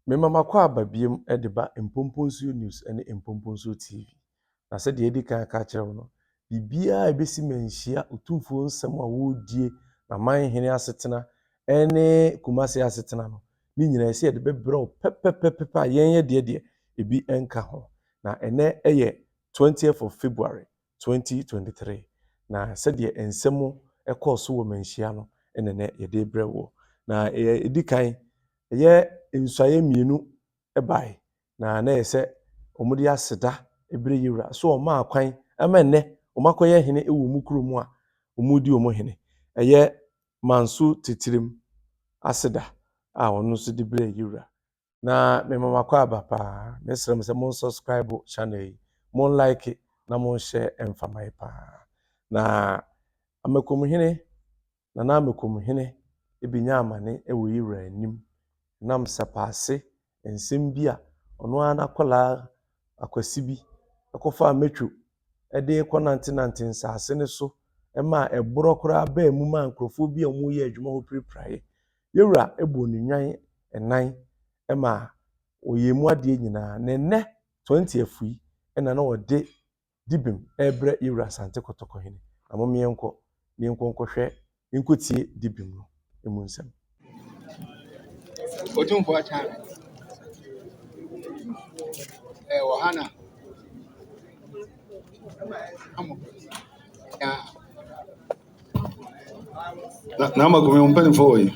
Me mama kwa ababiem de ba Mpomponsuo News ne Mpomponsuo TV. Na sɛ deɛ edi kan ka kyerɛ wo no, bibia ebesi Manhyia otumfuo nsɛm a wodie na Manhyene asetena ne Kumase asetena no. Ni nyinaa sɛ yɛde bɛbrɛ wo pɛpɛpɛpɛ a yɛn yɛ deɛ ebi nka ho. Na ɛnɛ ɛyɛ 20th of February 2023. Na sɛdeɛ nsɛm ɛkɔɔ so wɔ Manhyia no ɛna nɛ yɛde brɛ wo. Na edi kan ɛyɛ nsuayɛ mmienu ɛbae na yɛ sɛ ɔmo de Aseda ebere yewura so ɔmo akwan ɛma nnɛ ɔmo akɔyɛ hene ɛwɔ mu kurom a ɔmo di ɔmo hene ɛyɛ Manso Teterem Aseda a ɔno nso de bere yewura na me mama kɔ aba paa mesrɛ mo sɛ mo subscribe channel yi mo like na mo share mfama yi paa na Amakomhene na Amakomhene ebinya amane ɛwɔ yewura anim nam sapase nsɛm bi a ɔno ara n'akɔla akwasi bi ɛkɔfa metro ɛde kɔnantenante nsase ne so ɛma ɛborɔ koraa baa mu ma nkurɔfoɔ bi a wɔn yɛ adwuma hɔ pirapraeɛ yewura ɛbɔ ne nwan ɛnan ɛma ɔyɛ mu adeɛ nyinaa na nnɛ 20th yi ɛna na ɔde Dibem ɛbrɛ yewura Asante Kɔtɔkɔ hene na mo meɛnkɔ nkɔhwɛ nkotie Dibem no emu nsɛm. Otumfuo Achame Ohana na Amakomhene mpani foi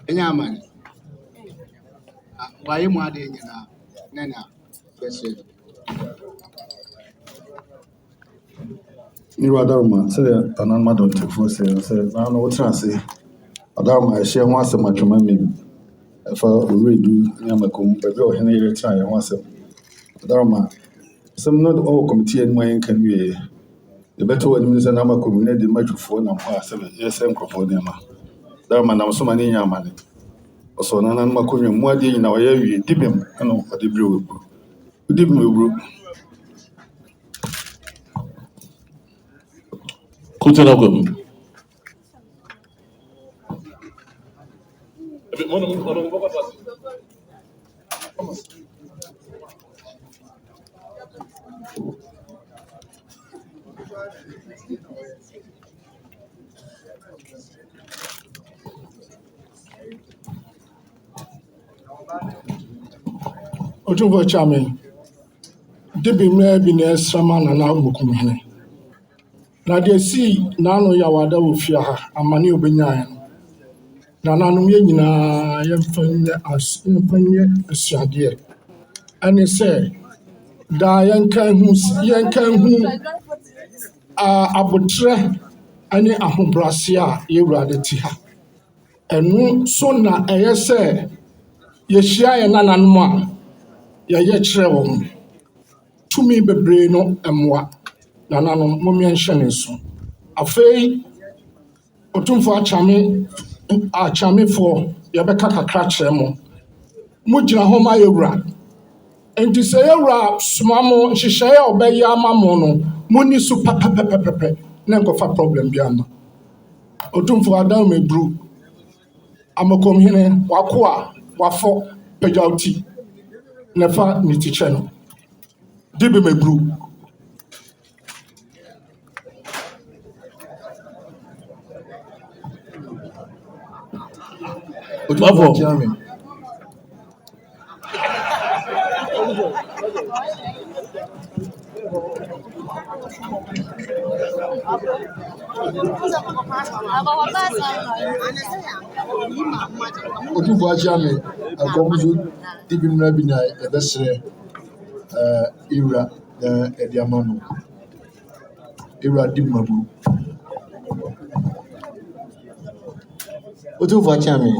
Enyaman waye mu ade nyina nana bese ni Adanwomase sɛ tanan madon tefo sɛ na no wotra se Adanwomase ɛhyɛ ho asɛm atwema mmem ɛfa owuredu ne Amakomhene baabi a ɔhene yere tra yɛ ho asɛm Adanwomase asɛm no ɔwɔ committee anim a yɛnka no wie yɛbɛtɔ wɔ anim sɛ na Amakomhene de madwofoɔ nam hɔ a sɛ yɛsɛ nkurɔfoɔ nneɛma Adanwomase nam so ma ne nya amane ɔsɔ nanan makonnwa mu adeɛ nyina ɔyɛ wie Dibem ɛna ɔde bere wɔ buru Dibem wɔ Teterem. Otumfuo Achame Dibem na bi na esrama na Amakomhene na de si na no ya wada wo fia ha amane obenya no na nanom ye nyina yemfanye asuade ane sɛ da yɛnka hu abotre ane ahobrɛase a yɛwurade te ha ɛno so na ɛyɛ sɛ yɛhyia yɛ nananom a yɛyɛ kyerɛ wɔn tumi bebree no ɛmmoa nananom mommɛnhyɛ ne so afei Otumfuo Achamefoɔ yɛbɛka kakra kyerɛ mo gyina hɔ ma yɛwura enti sɛ yɛwura soma mo nhyehyɛeɛ a ɔbɛyɛ ama mo no monni so pɛpɛpɛpɛpɛ na nkɔfa problem bi ama Otumfuo Adanwomase Amakomhene wako a wafɔ pagyaw ti na fa ne tikyɛ no Dibem eburu Otumfuo Achame Otumfuo Achame akɔmso Dibem na bi na ɛbɛsrɛ yewura na ɛde ama no yewura Dibem aburu Otumfuo Achame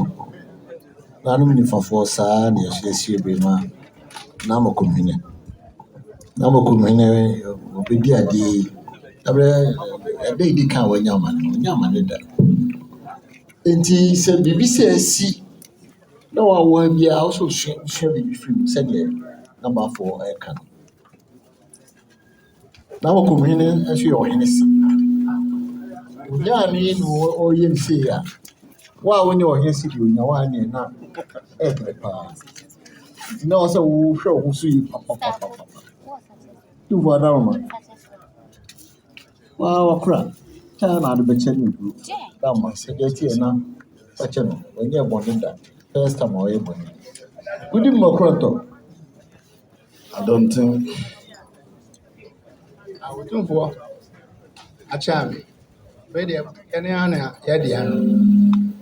nanom nifafoɔ saa na yɛhyehyɛ bere ma na Amakomhene obedi adeɛ abrɛ ɛda idi kan wanya amane da Nti sɛ biribi sɛ asi na wawa biara wo so sua biribi firi mu sɛdeɛ n'abafoɔ ɛka no. Na Amakomhene nso yɛ ɔhene se. Onyaa ne na ɔyɛ ne sei a, wo a wone ɔhene se deɛ onya wo a neɛ na ɛbrɛ paa. Nti na wɔ sɛ wohwɛ wo ho so yi papapapapa. Tumfo Adanwoma, wakora kyɛ na ade bɛkyɛ no duro. Dama sɛdeɛ tie na bɛkyɛ no, ɔnyɛ bɔne da. First time a ɔyɛ bɔne. Wodi mu makora tɔ. I don't think. Awotumfoɔ akyɛ me. Bɛdeɛ ɛne ana yɛde ano.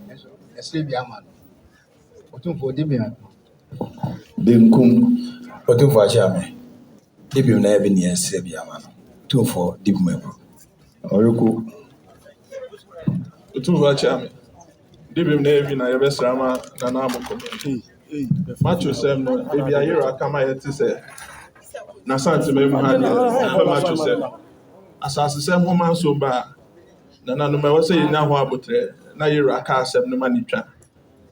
Nso ɛsɛ bi ama no. Otumfoɔ Dibem. Benkum. Otumfoɔ akyɛ me. Dibem na ɛbi ne ɛsɛ bi ama no. Otumfoɔ Dibem ɛbro. Ɔyɛko. Otumfoɔ akyɛ me. Dibem na ɛbi na yɛbɛsrɛ ama Nana Amakomhene. Matthew sɛm no ebi ayɛrɛ aka ma yɛte sɛ na santema mu ha deɛ Matthew sɛm asase sɛm ho Manso ba Nana no ma wɔ sɛ yɛnya ho abotrɛ na yɛrɛ aka asɛm no ma ne twa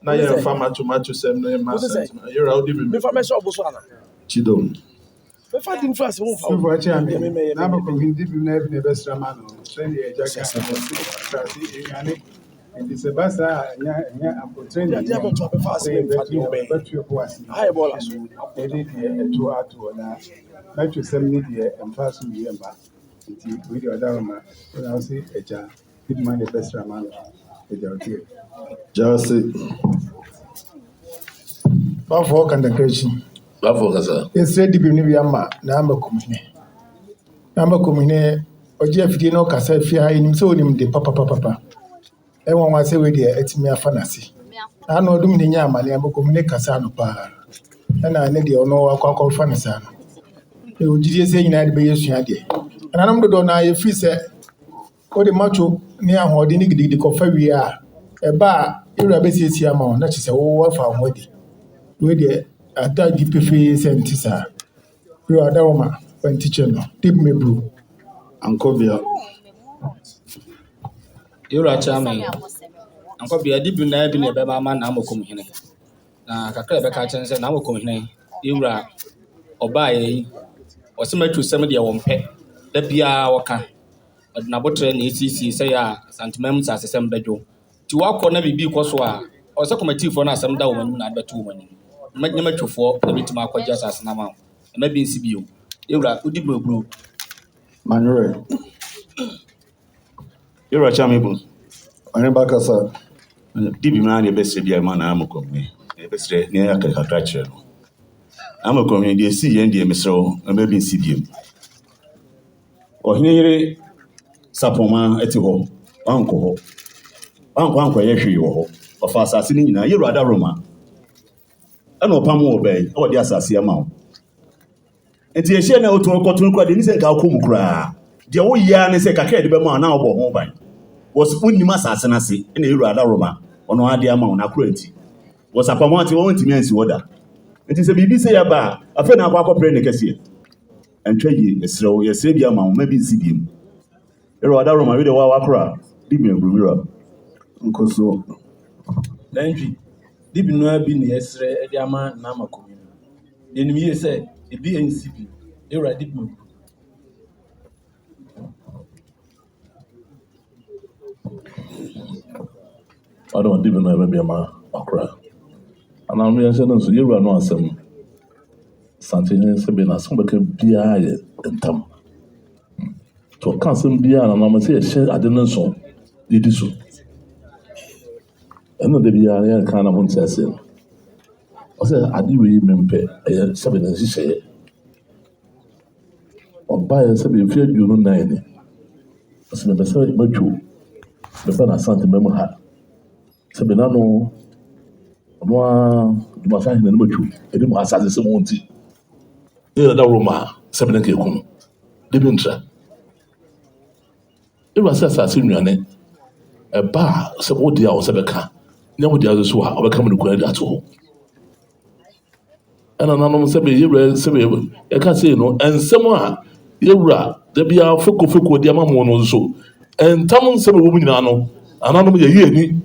na yɛmfa Matthew sɛm no ma santema yɛrɛ wodi bi mefa mɛhyɛ ɔbo so ana Chidom. mefa di mfa se ho fa Otumfoɔ akyɛ me. Na Amakomhene Dibem na ebi na ɛbɛsra ma no. Sɛdeɛ agya ka asase ɛnyane. Nti sɛ ba saa ɛnyɛ ampotire ne yɛde abɛto abɛfa ase memfa de wobɛn bɛtue po ase. ayɛ bɔɔla so Ɛde deɛ ɛto ato na mɛtwe sɛm ne deɛ ɛmfa so yie mba. Nti wei deɛ Adanwoma wona wo se agya Dibem na ɛbɛsra ma no agya wotie. Jase. Bafoɔ Nkwantakese. Bafoɔ kasa. Yɛsrɛ Dibem no bi ama na Amakomhene. Na Amakomhene ɔgye afidie na ɔkasa afie ha yɛnim sɛ ɔnim de papapapapa. Ɛwɔ nwa sɛ wei deɛ atumi afa n'ase. Na ano ɔdom ne nya amane Amakomhene kasa no paa. Ɛna ne deɛ ɔno akɔfa ne saa no. Ɔgyidie sɛ nyinaa de bɛyɛ sua deɛ. Ananom dodoɔ no yɛfiri sɛ wode macho ne ahoɔden ne gidigidi kɔfa wie a ɛba a ɛwura bɛsiesie ama wo na kyerɛ sɛ wowɔ afa wo ho adi. Wei deɛ atagye pefee sɛ nte saa. Wei Adanwoma wanti kyɛ no. Dibem ɛbro. Ankobia. Yɛwura akyɛ me. Ankɔbea Dibem na ɛbi na ɛbɛma ama na Amakomhene. Na kakra ɛbɛka kyɛn sɛ na Amakomhene yɛwura ɔbaa yi ɔsɛ matwu sɛm deɛ wɔmpɛ. Da biara wɔka. Ɔde n'abotrɛ na ɛsiesie sɛ yɛ a santema mu sɛ asɛm bɛdwo. Nti wakɔ na biribi kɔ so a ɔsɛ kɔmatifoɔ no asɛm da wɔn anim na adebɛto wɔn anim. Nyɛ matwofoɔ na bɛtumi akɔgye asase no ama wo. Ɛma bi nsi bio. Yɛwura Dibem ɛbro. Manure. Yɛwura akyɛ me bu. Ɔne bakasa. Dibem na yɛbɛsrɛ bi ama na Amakomhene. Yɛbɛsrɛ ne akakra kyerɛ no. Amakomhene deɛ si yɛn deɛ mesrɛ wo ɛma bi nsi bio. Ɔhene yere sapoma ɛte hɔ. Wankɔ hɔ. Wankɔyɛ hwee wɔ hɔ. Ɔfa asase no nyinaa yɛwura Adanwoma. Ɛna ɔpam wɔ bɛn ɔde asase ama wo. Nti yɛhyɛ na ɔto kɔto kora deɛ ni sɛ nka akɔ mu koraa. Deɛ woyia ne sɛ kakra de bɛma na ɔbɔ ho ban. Was wonnim asase no ase ɛna yɛwura Adanwoma ɔno ade ama wo na kora nti. Was apam ate wɔn ntimi ansi hɔ da. Nti sɛ biribi sɛ yɛba a afei na akɔ akɔpere ne kɛseɛ. Ɛntwa yie yɛsrɛ bi ama wo ma bi nsi bi mu. Yɛwura Adanwoma wi de wa wakora Dibem ɛbro wura. Nkoso. Nantwi Dibem no bi ne yɛsrɛ de ama na Amakomhene. Yɛnim yie sɛ ebi nsi bi. Yɛwura Dibem ɛbro. Ɔdɔm Dibem na ɛbɛbi ama akora. Anam yɛnhyɛ no nso yɛwura no asɛm. Santene sɛ bi na asɛm bɛka biara yɛ ntam. To ɔka asɛm biara na nam sɛ yɛhyɛ ade no nso yɛdi so. Ɛno da biara yɛnka na ho nte ase no. Ɔsɛ ade wei mempɛ ɛyɛ sɛbe ne nhyehyɛeɛ. Ɔbaeɛ sɛbe mfe 29 ni. Ɔsɛ mepɛ sɛ matwo mɛba na santema mu ha. Sɛbe na no ɔno a Bantamahene no matwo ɛde mu asase sɛ mu nti. Yɛwura Adanwoma sɛbe ne nka ɛkum. Dibem ntra. Yɛwura sɛ asase nnuane ɛba a sɛ wode a wo sɛ bɛka. Nyɛ wode a so a ɔbɛka mu ne kwan de ato hɔ. Ɛna nanom sɛbe yɛwura sɛbe yɛka sei no ɛnsɛm a yɛwura da biara foko de ama mo no nso ɛntam nsɛm a ɛwɔ mu nyinaa no ananom yɛyɛ ani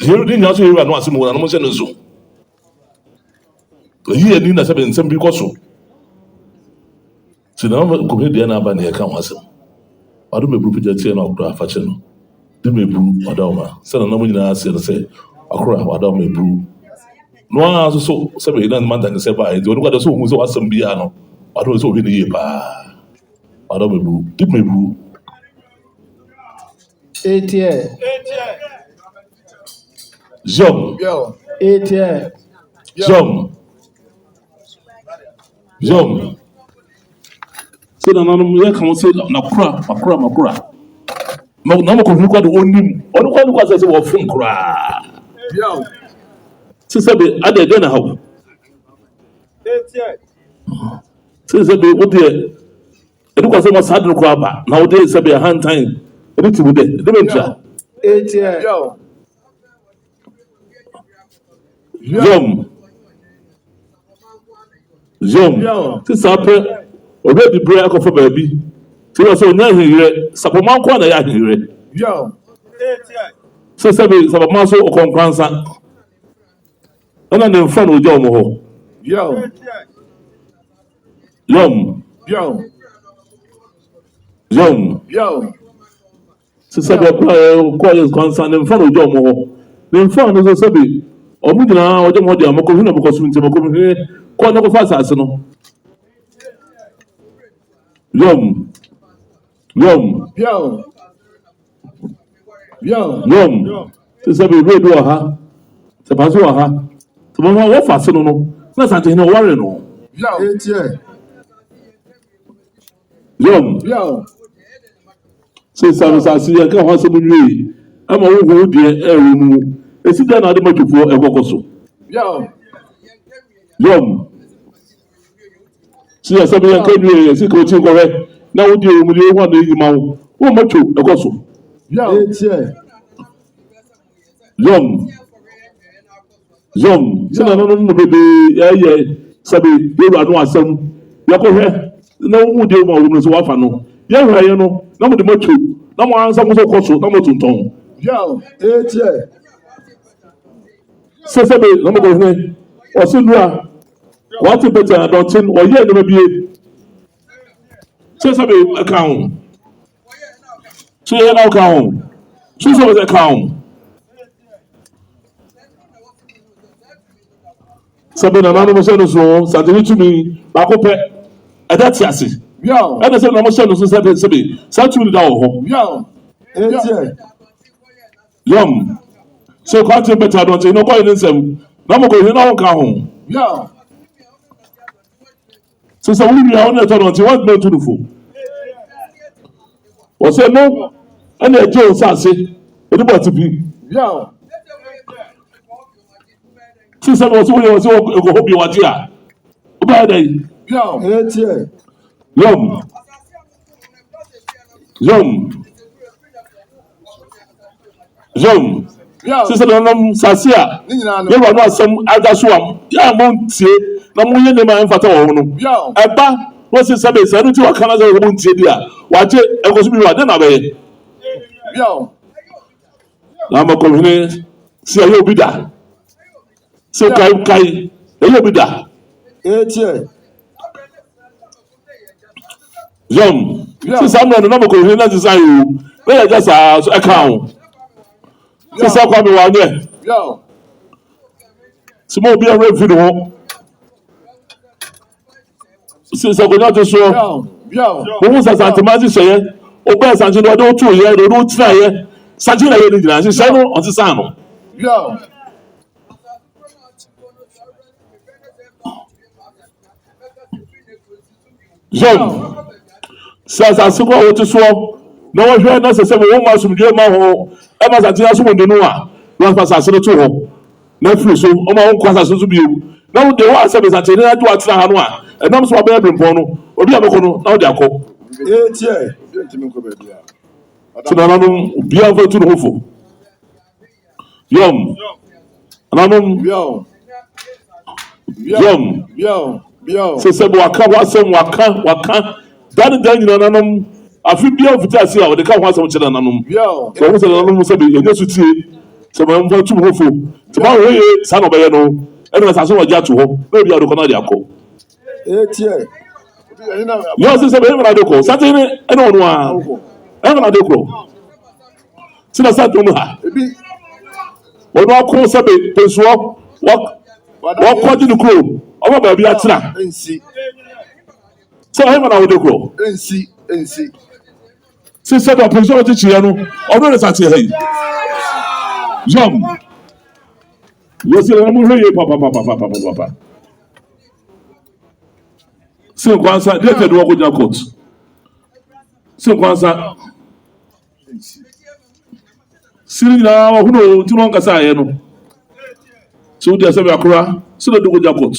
Here didn't also hear no asim wona no se no so. Here ni na se be nsem bi koso. Se na ko he dia na aba na e ka ho asem. Ado me bru pija tie na okura afa che no. Di me bru odawma. Se na mo nyina se se akura odawma me bru. No a so se be na man dan se ba e do no kwado so hu so asem bi ya no. Ado so obi ni ye pa. Odawma me bru. Di me bru. Etie. Jom. Etie. Jom. Jom. So na nanum ye kan say na makura. Na mo ko kwado onim. Onu kwado say wo fun kura. Yo. Se be ade na hawo. Se be wo de edu kwa say mo sadru ko aba. Na wo de se be hand time. Edu ti wo de. De be ntia. Etie. Yo. Jom. Se sape already pray akofo baabi. Se wo so nya hire, sapoman ko na ya hire. Yo. Se be sapoman so okonkwansa. Ana ne mfa no oja omo ho. Yo. Se be ko yes kwansa ne mfa no oja omo ho. Ne mfa no so se be omu nyina oja mo de Amakomhene na bokoso nti Amakomhene ko na ko fa asase no. Se be redo ha. Se paso ha. Se mo wo fa se no na sante ne ware no. Etie. Se sabe sase ya ka ho se bunwe. Ama wo hu de eru mu. Esi da na ade matufo ekokoso. Si ya sabe ya ka nwe ya si ko chi ko re. Na wo de mu de ho na yi ma wo. Wo matu ekoso. Etie. Se na no bebe ya sabe ye anu asem. Ya ko hwe na wo de mu wo so wa fa no. Ya hwe ye no na mo de matu. Na mo ansa mo so koso na mo tunton. Etie. Se be na mo ko hwe. O se lua. What better adulting or ye never be. Se be account. So ye now account. So was account. Sabe na nanu mo se no so sadini to me ba ko pe e that yase. Yo. E dey say na mo se no so se be sa tu da wo ho. Etie. So quite better adulting no go in nsem. Na mo ko hwe na wo ka ho. Yo. So we are on the turn until what to do for. Was say no, and the Joe say, anybody be. Yo. Since I was hope you are here. About day. Yo. Etie. Since I am Sasia, you are not some other swam. Ya montie, na mo ye ne ma mfata wo no. Eba, wo se sabe se no ti wa kana ze wo montie dia. Wa je ekoso bi wa de na be. Na Amakomhene si ayo obi da. Se kai ayo obi da. Etie. Se Samuel na Amakomhene na design o. We ya just account. Se sa kwa mi wa nye. Se mo bi a refi no. Se sa ko na to so. Wo sa santimaji seye. O ba santi no do tu ye do tira ye. Santi na ye ni dina. Se no on ti san no. Sa se ko o ti so. Na wo hwe na se wo ma sumdwe ma ho. E ma santi aso mo ndenu a. Wa pa sa se to ho. Na firi so o ma won kwasa so bi ewu na wo de wa se be santi na do atira ha no a enam so ba ebrimpo no obi abeko no na wo de akọ Etie. so na no bia fa tu no fo se bo aka wasem waka dan nyina nanom afi bia ofita ase a wo de ka ho asem kire nanom so wo se nanom se be enye su tie So my mom too hopeful. Tomorrow, son of a no. Everyone has so much to home. Maybe I don't know the alcohol. Yours is a very radical. Something I don't want. I'm not a so that's not her. When I call somebody, walk quite in the crew. Oh, baby, that's not. So I'm not the crew. Since I got preserved the Chiano, although it's at here. Jump. You see, I'm here, papa. So, once I did walk with your coat. So, once I see now, who know, too long as I am. So, there's a Bakura, so do with your coat.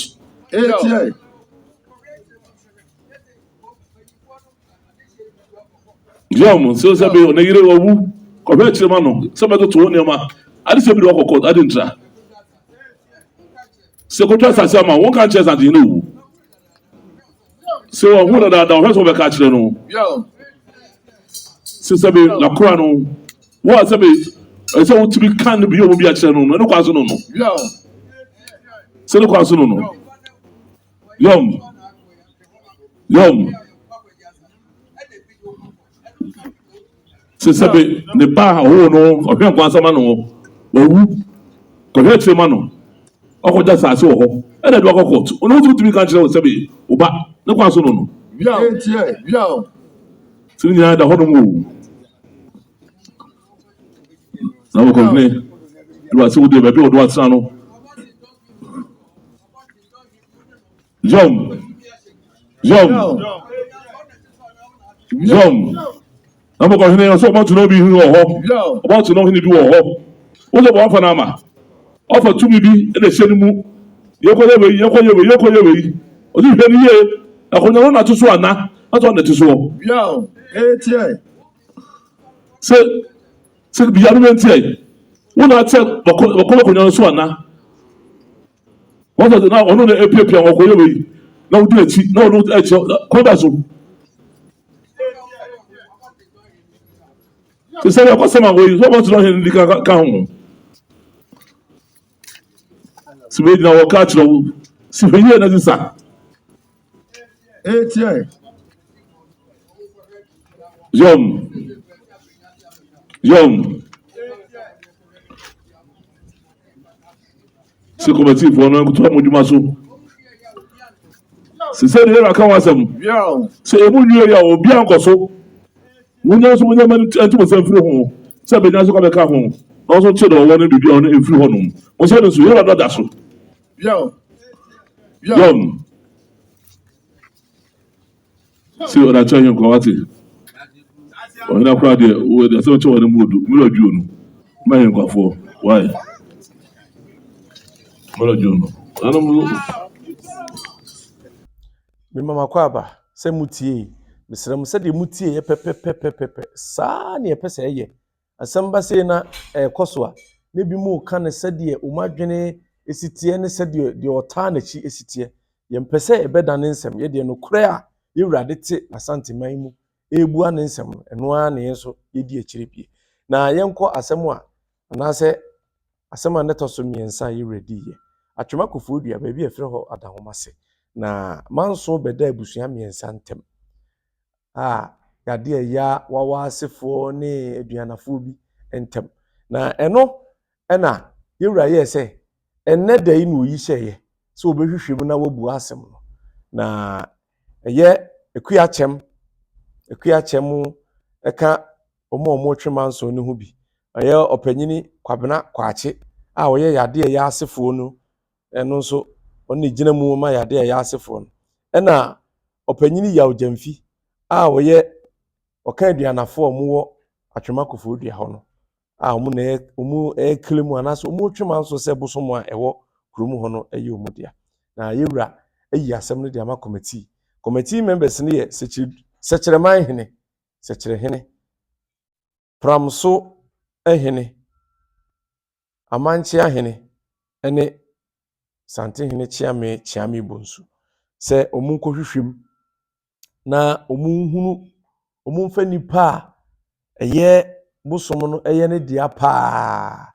Jam, so Sabi, on a year or woo, correct your man, somebody to own your man. I just said, I didn't try. So, go trust as a man, one can't chase at you know. So, who are that? The rest of the catch, no. So, Sabi, La Crano, what Sabi, I said, to be kind to be over a channel, no question, no. So, no question, no. Yum. So, Sabi, the bar, oh no, or him once a man, or who, correct your man. Ọkọ just as ọhọ ẹna ẹdi ọkọ court ọna otu tumi kan kyerɛ sɛbi ọba ne kwan so no sini nyinaa da hɔ nom o na Amakomhene ɛdi ase wo de baabi ɔdo atena no yom na Amakomhene ɔsɛ ɔba tuna obi hin wɔ hɔ ɔba tuna ɔhene bi wɔ hɔ wosɛ bɔ afa n'ama ɔfa tumi bi ɛna ɛhyɛ ne mu yɛkɔyɛ wei ɔdi hwɛ ne yie akonnwa no na to so ana ɔtɔ ɔna ti so sɛ bia no mɛntiɛ wo na atɛ bɔkɔ akonnwa no so ana wɔsɛ na ɔno na epiapia ɔkɔyɛ wei na wodi akyi na ɔno akyi kɔba so sɛ sɛ ɛkɔsɛm a wei sɛ ɔbɛto no ɔhene di ka ho sɛ bɛgyina wɔka kyerɛ wo sɛ hwɛyie na sisa yom sɛ kɔmatifoɔ no nkotoa mo dwuma so sɛ sɛ ne yɛrɛ ka ho asɛm sɛ ɛmu nwie yɛ a obia nkɔ so wonya so wonya ma nti mo sɛ mfiri ho sɛ bɛnya so kɔbɛka ho na ɔso kyerɛ ɔwɔ no biribi a ɔno ɛmfiri hɔ nom mo sɛ no so yɛrɛ dɔda so yom sɛ ɔdakyɛ hɛ nkwa wate ɔhene akora deɛ wɔde asɛm kyɛ wɔ no mu odu mmerɛ adwuo no ma yɛ nkwafoɔ wae mmerɛ adwuo no anom mema makɔ aba sɛ mutie mesrɛ mu sɛdeɛ mutie yɛ pɛpɛpɛpɛpɛ saa ne yɛpɛ sɛ ɛyɛ asɛm ba sei na ɛkɔ so a ne bi mu ka ne sɛdeɛ ɔmadwene esiteɛ ne sɛdeɛ deɛ ɔtaa n'akyi esiteɛ yɛmpɛ sɛ ɛbɛda ne nsɛm yɛdeɛ no korɛ a yɛwurade te asanteman mu ebua ne nsɛm no ɛno ara ne yɛn so yɛdi akyire pie na yɛnkɔ asɛm a anaasɛ asɛm a ne tɔ so mmiɛnsa a yɛwuradi yɛ Atwima Kofiridua baabi a ɛfrɛ hɔ Adanwomase na Manso bɛda abusua mmiɛnsa ntɛm a yade ɛya wawa asefoɔ ne aduanafoɔ bi ntɛm na ɛno ɛna yɛwura yɛ sɛ ɛnɛ da yi na oyi hyɛeɛ sɛ wɔbɛhwehwɛ mu na wabu asɛm no na ɛyɛ ekuakyɛm ɛka ɔmo twe Manso ne ho bi ɛyɛ ɔpanyini Kwabena Kwakye a ɔyɛ yade ɛya asefoɔ no ɛno nso ɔne gyina mu ma yade ɛya asefoɔ no ɛna ɔpanyini Yaw Gyamfi a ɔyɛ ɔka aduanafoɔ a ɔmo wɔ Atwima Kofiridua hɔ no a ɔmo ɛkele mu anaasɛ ɔmo twe Manso sɛ bosom a ɛwɔ kurom hɔ no ɛyɛ ɔmo dea na yɛwura ayi asɛm no de ama committee members no yɛ Sɛkyerɛhene Pramso Hene Amankyea Hene ɛne Santehene Kyiame Bonsu sɛ ɔmo nkɔhwehwɛm na ɔmo mfa nipa a ɛyɛ bosom no ɛyɛ ne dea paa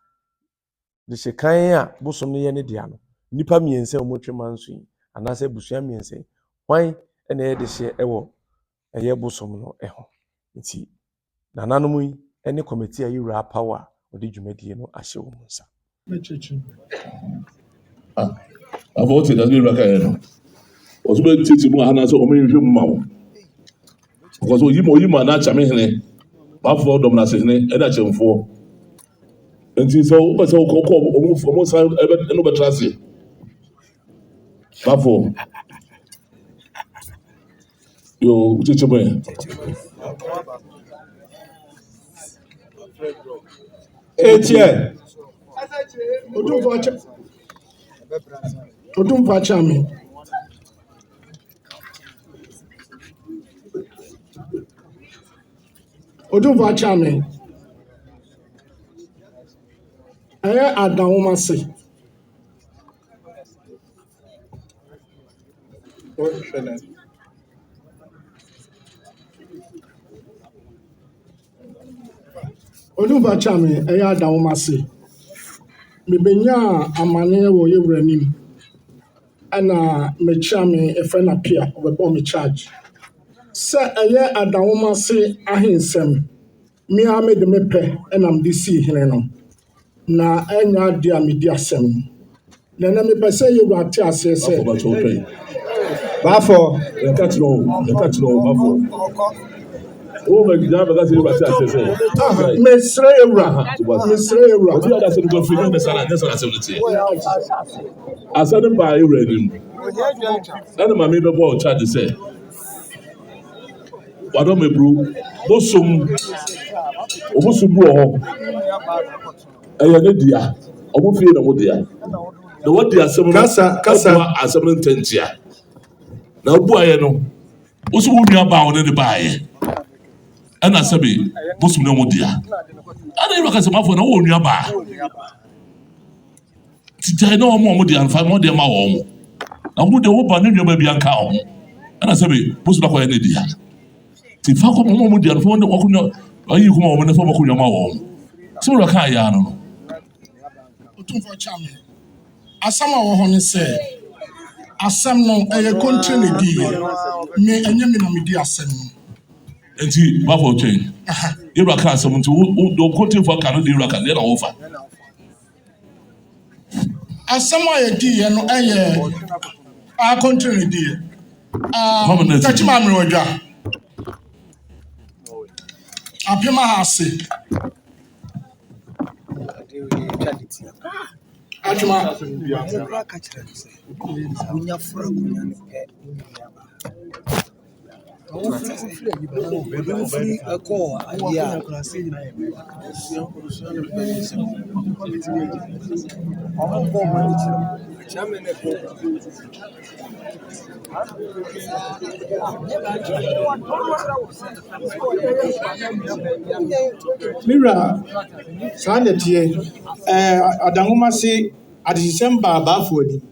de hyɛ kan a bosom no yɛ ne dea no nipa mmiɛnsa a wɔtwe Manso yi anaasɛ abusua mmiɛnsa yi hwan na ɛyɛ de hyɛ ɛwɔ ɛyɛ bosom no ɛho nti nananom yi ne committee a yɛwura power a wɔde dwumadie no ahyɛ wɔn nsa. Afɔ wote da ne wura kaeɛ no ɔso bɛtete mu a anaasɛ ɔmɛhwehwɛ mu ma wo because oyi ma na Akyamehene bafoɔ dɔm no asehene ɛne akyɛmfoɔ nti sɛ wopɛ sɛ wokɔ ɔmo nsa ɛno bɛtra aseɛ bafoɔ yo wokyekye mu ɛ Etie. Odumfa Chami. Odumfa Chami. Aya Adanwomase. Odumfa Chami. Aya Adanwomase. Mebenya amane wo yewura nim. Ana me chami efe na pia obebo me charge. Se eye Adanwomase ahensem. Me a me de me pe enam de si hene no. Na enya de a me di asem. Na na me pese yewura te ase se. Bafo catch no bafo. Oh my God, that's what I say. Mesre yewura. Obi ada se go free no sala that's what I say. Asada ba yewura nim. Na ma me be ball charge say. Wado me bru bosom obosubu ho. Eye ne dia. Obo fie na mo dia. Na what dia asem kasa asem ntentia. Na obu aye no. Osu wo nua ba wo ne baaye. Ana sabi bosom no mo dia. Ana yero kasa mafo na wo nua ba. Tijai na mo dia anfa mo dia ma wo mo. Na mo de wo ba ne nua ba bi anka wo. Ana sabi bosom na ko ne dia. Ti fa ko mo dia anfa wo ko ayi kuma wo ne fa mo ko nua ma wo. So ro ka ya no. Otumfo Chami. Asama wo ho ne se asam no eye kontre ne di me enye me na me di asem no. Enti bafo chain. Yewura ka asem nti wo do kontre fo ka no de yewura ka na wo fa. Asama ye di ye no eye a kontre ne di. Tachima me wodwa. Apema ha ase. Atwima Mira, Sandetie, Adanwomase at December Bafuadi.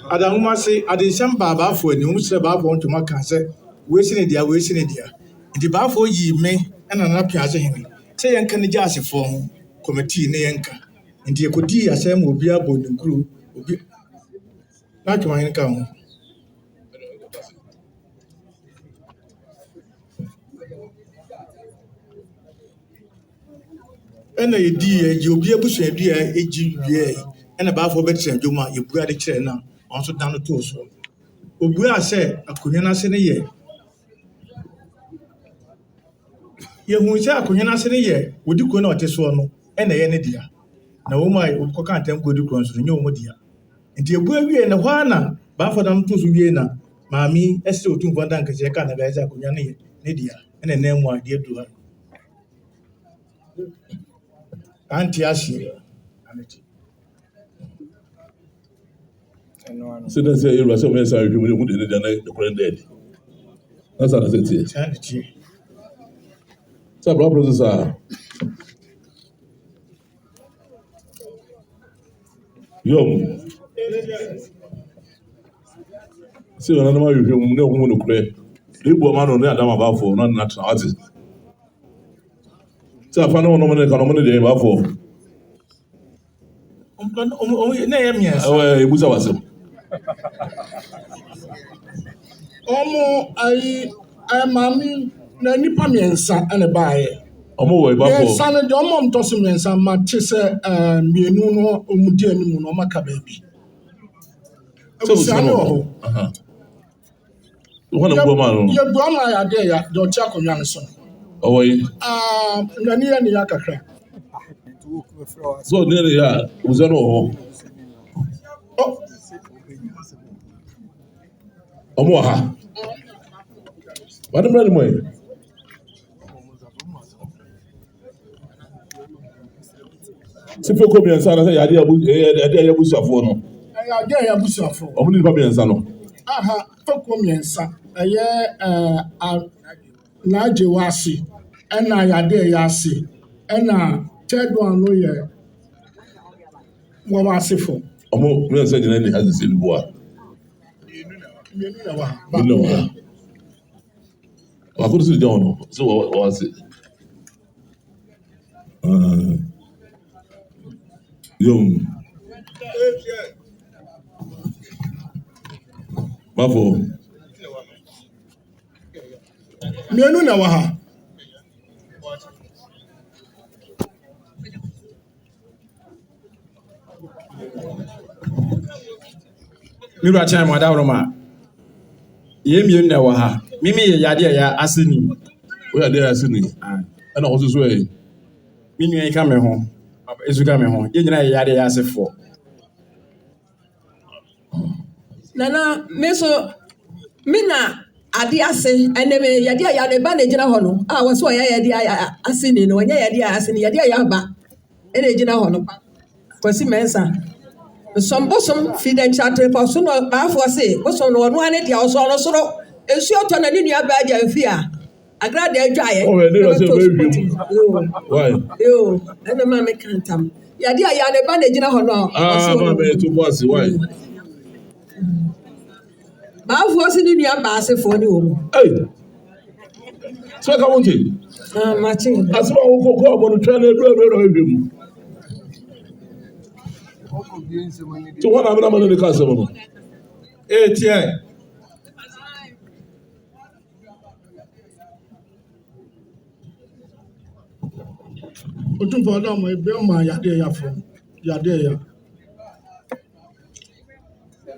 Adanwomase at December Bafuadi, who said about want to make answer, wasting it there. The Bafo ye me and an appias him. Say, and can just form committee Neanka. And the Kodi Assem will be a bone crew, will be not my income. And a dear, you'll be able to be a GBA and about for better Juma, you got a chair now, also down the toes. Obua said, I couldn't answer the year. You who say I couldn't answer the year, would you go not this one and a any dear? Now, my can't tell good to no dear. And the Abuya and the Wana, Baffer them to Vienna, Mammy, Esther to Vandanka, I can't guys, I couldn't Lydia, and a name why dear to her. Auntie Asia. So that's say you so many sorry people who did the current dead. That's what I said to you. So brothers are yo. See another man you know who no pray. You go man on there Adam about for not natural artist. So I found one money can money dey about for. na yɛ mmiɛnsa. Ebusa wasɛm. Maame na nipa mmiɛnsa ɛna baayɛ. Ɔmo wɔ eba fo. Mmiɛnsa no deɛ ɔmo ntɔ so mmiɛnsa ma te sɛ mmienu no ɔmo di anim na ɔmo aka baabi. Abusua no wɔ hɔ. Wɔn na mbɔ maa no. Yɛbu ama yɛ adeɛ ya deɛ ɔte akonnwa no so. Ɔwɔ yi. Nwani yɛ ne ya kakra. So ne yɛ a abusua no wɔ hɔ. Ɔmo wɔ ha. Wɔn mmerɛ ni mo yi. Sife ko mmiɛnsa na sɛ yade abusuafoɔ no. Yade abusuafoɔ. Ɔmo ne nipa mmiɛnsa no. Fako mmiɛnsa ɛyɛ n'agye wɔ ase ɛna yade yɛ ase ɛna third one no yɛ wɔwɔ asefo. Ɔmo mmiɛnsa nyinaa ni ha sisi ni boa. Mmienu na wɔ ha. Baako no si gya wɔn no so wɔ ase. Yom. Bafo. Mmienu na wɔ ha. Miru akyɛn mu Adanwomase. Yɛn mmienu na wɔ ha. Mimi yɛ yadeɛ yɛ aseni. O yadeɛ yɛ aseni. Ɛna ɔso so yɛ. Mi nua yi ka me ho. Esu ka me ho. Yɛn nyinaa yɛ yadeɛ yɛ asefoɔ. Nana me so me na ade ase ene me yade ya ne ba na gyina hɔ no a wo so yɛ yade ase ni no nyɛ yade ase ni yade ya ba ene gyina hɔ no kwasi mensa sombosom fidential for so no ba fo se bosom no no ane dia so no soro esu oto na ne nua ba agya fi a agrade adwaye why yo ene ma me kantam yade ya ne ba na gyina hɔ no ma me to boss why Baafo si ni nua baasefo ni wo mu. So ka wonke. Machi. Asema wo ko abonu twa na edu mu. To wana amena mano de ka asema no. Tie. Otumfo Adamu ebe ma yade ya fo. Yade ya.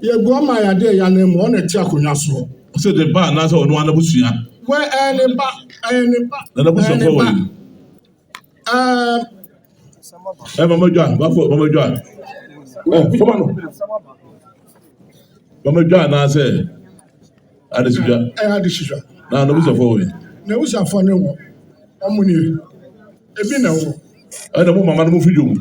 Yɛgu ama yade ya na mu ọ na-eti akonnwa so. So the bar na so no anabusua. We ne ba. Na anabusua fo we. Mama Joan, Mama Joan. Come on. Mama Joan na say adesua. Adesua. Na anabusua fo we. Na anabusua fo ne wo. Omo ni. Ebi na wo. Ana mo mama no mo fidum.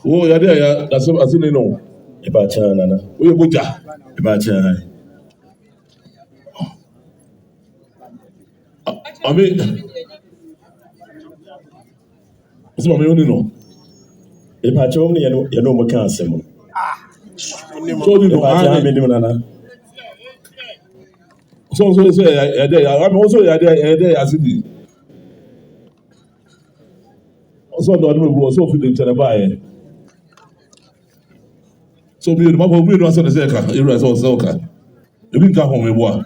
Oh, yade ya asini no. Iba cha nana. Oye boja. Iba cha. Ami. Isi mama yoni no. Iba cha omni ye no mo kan asem. So ni no Iba cha me nim nana. So yade ya ami also yade asini. Also do no bro so fi de tere bae. So mi no mabo mi no aso de seka ira so ka ebi nka ho me bo a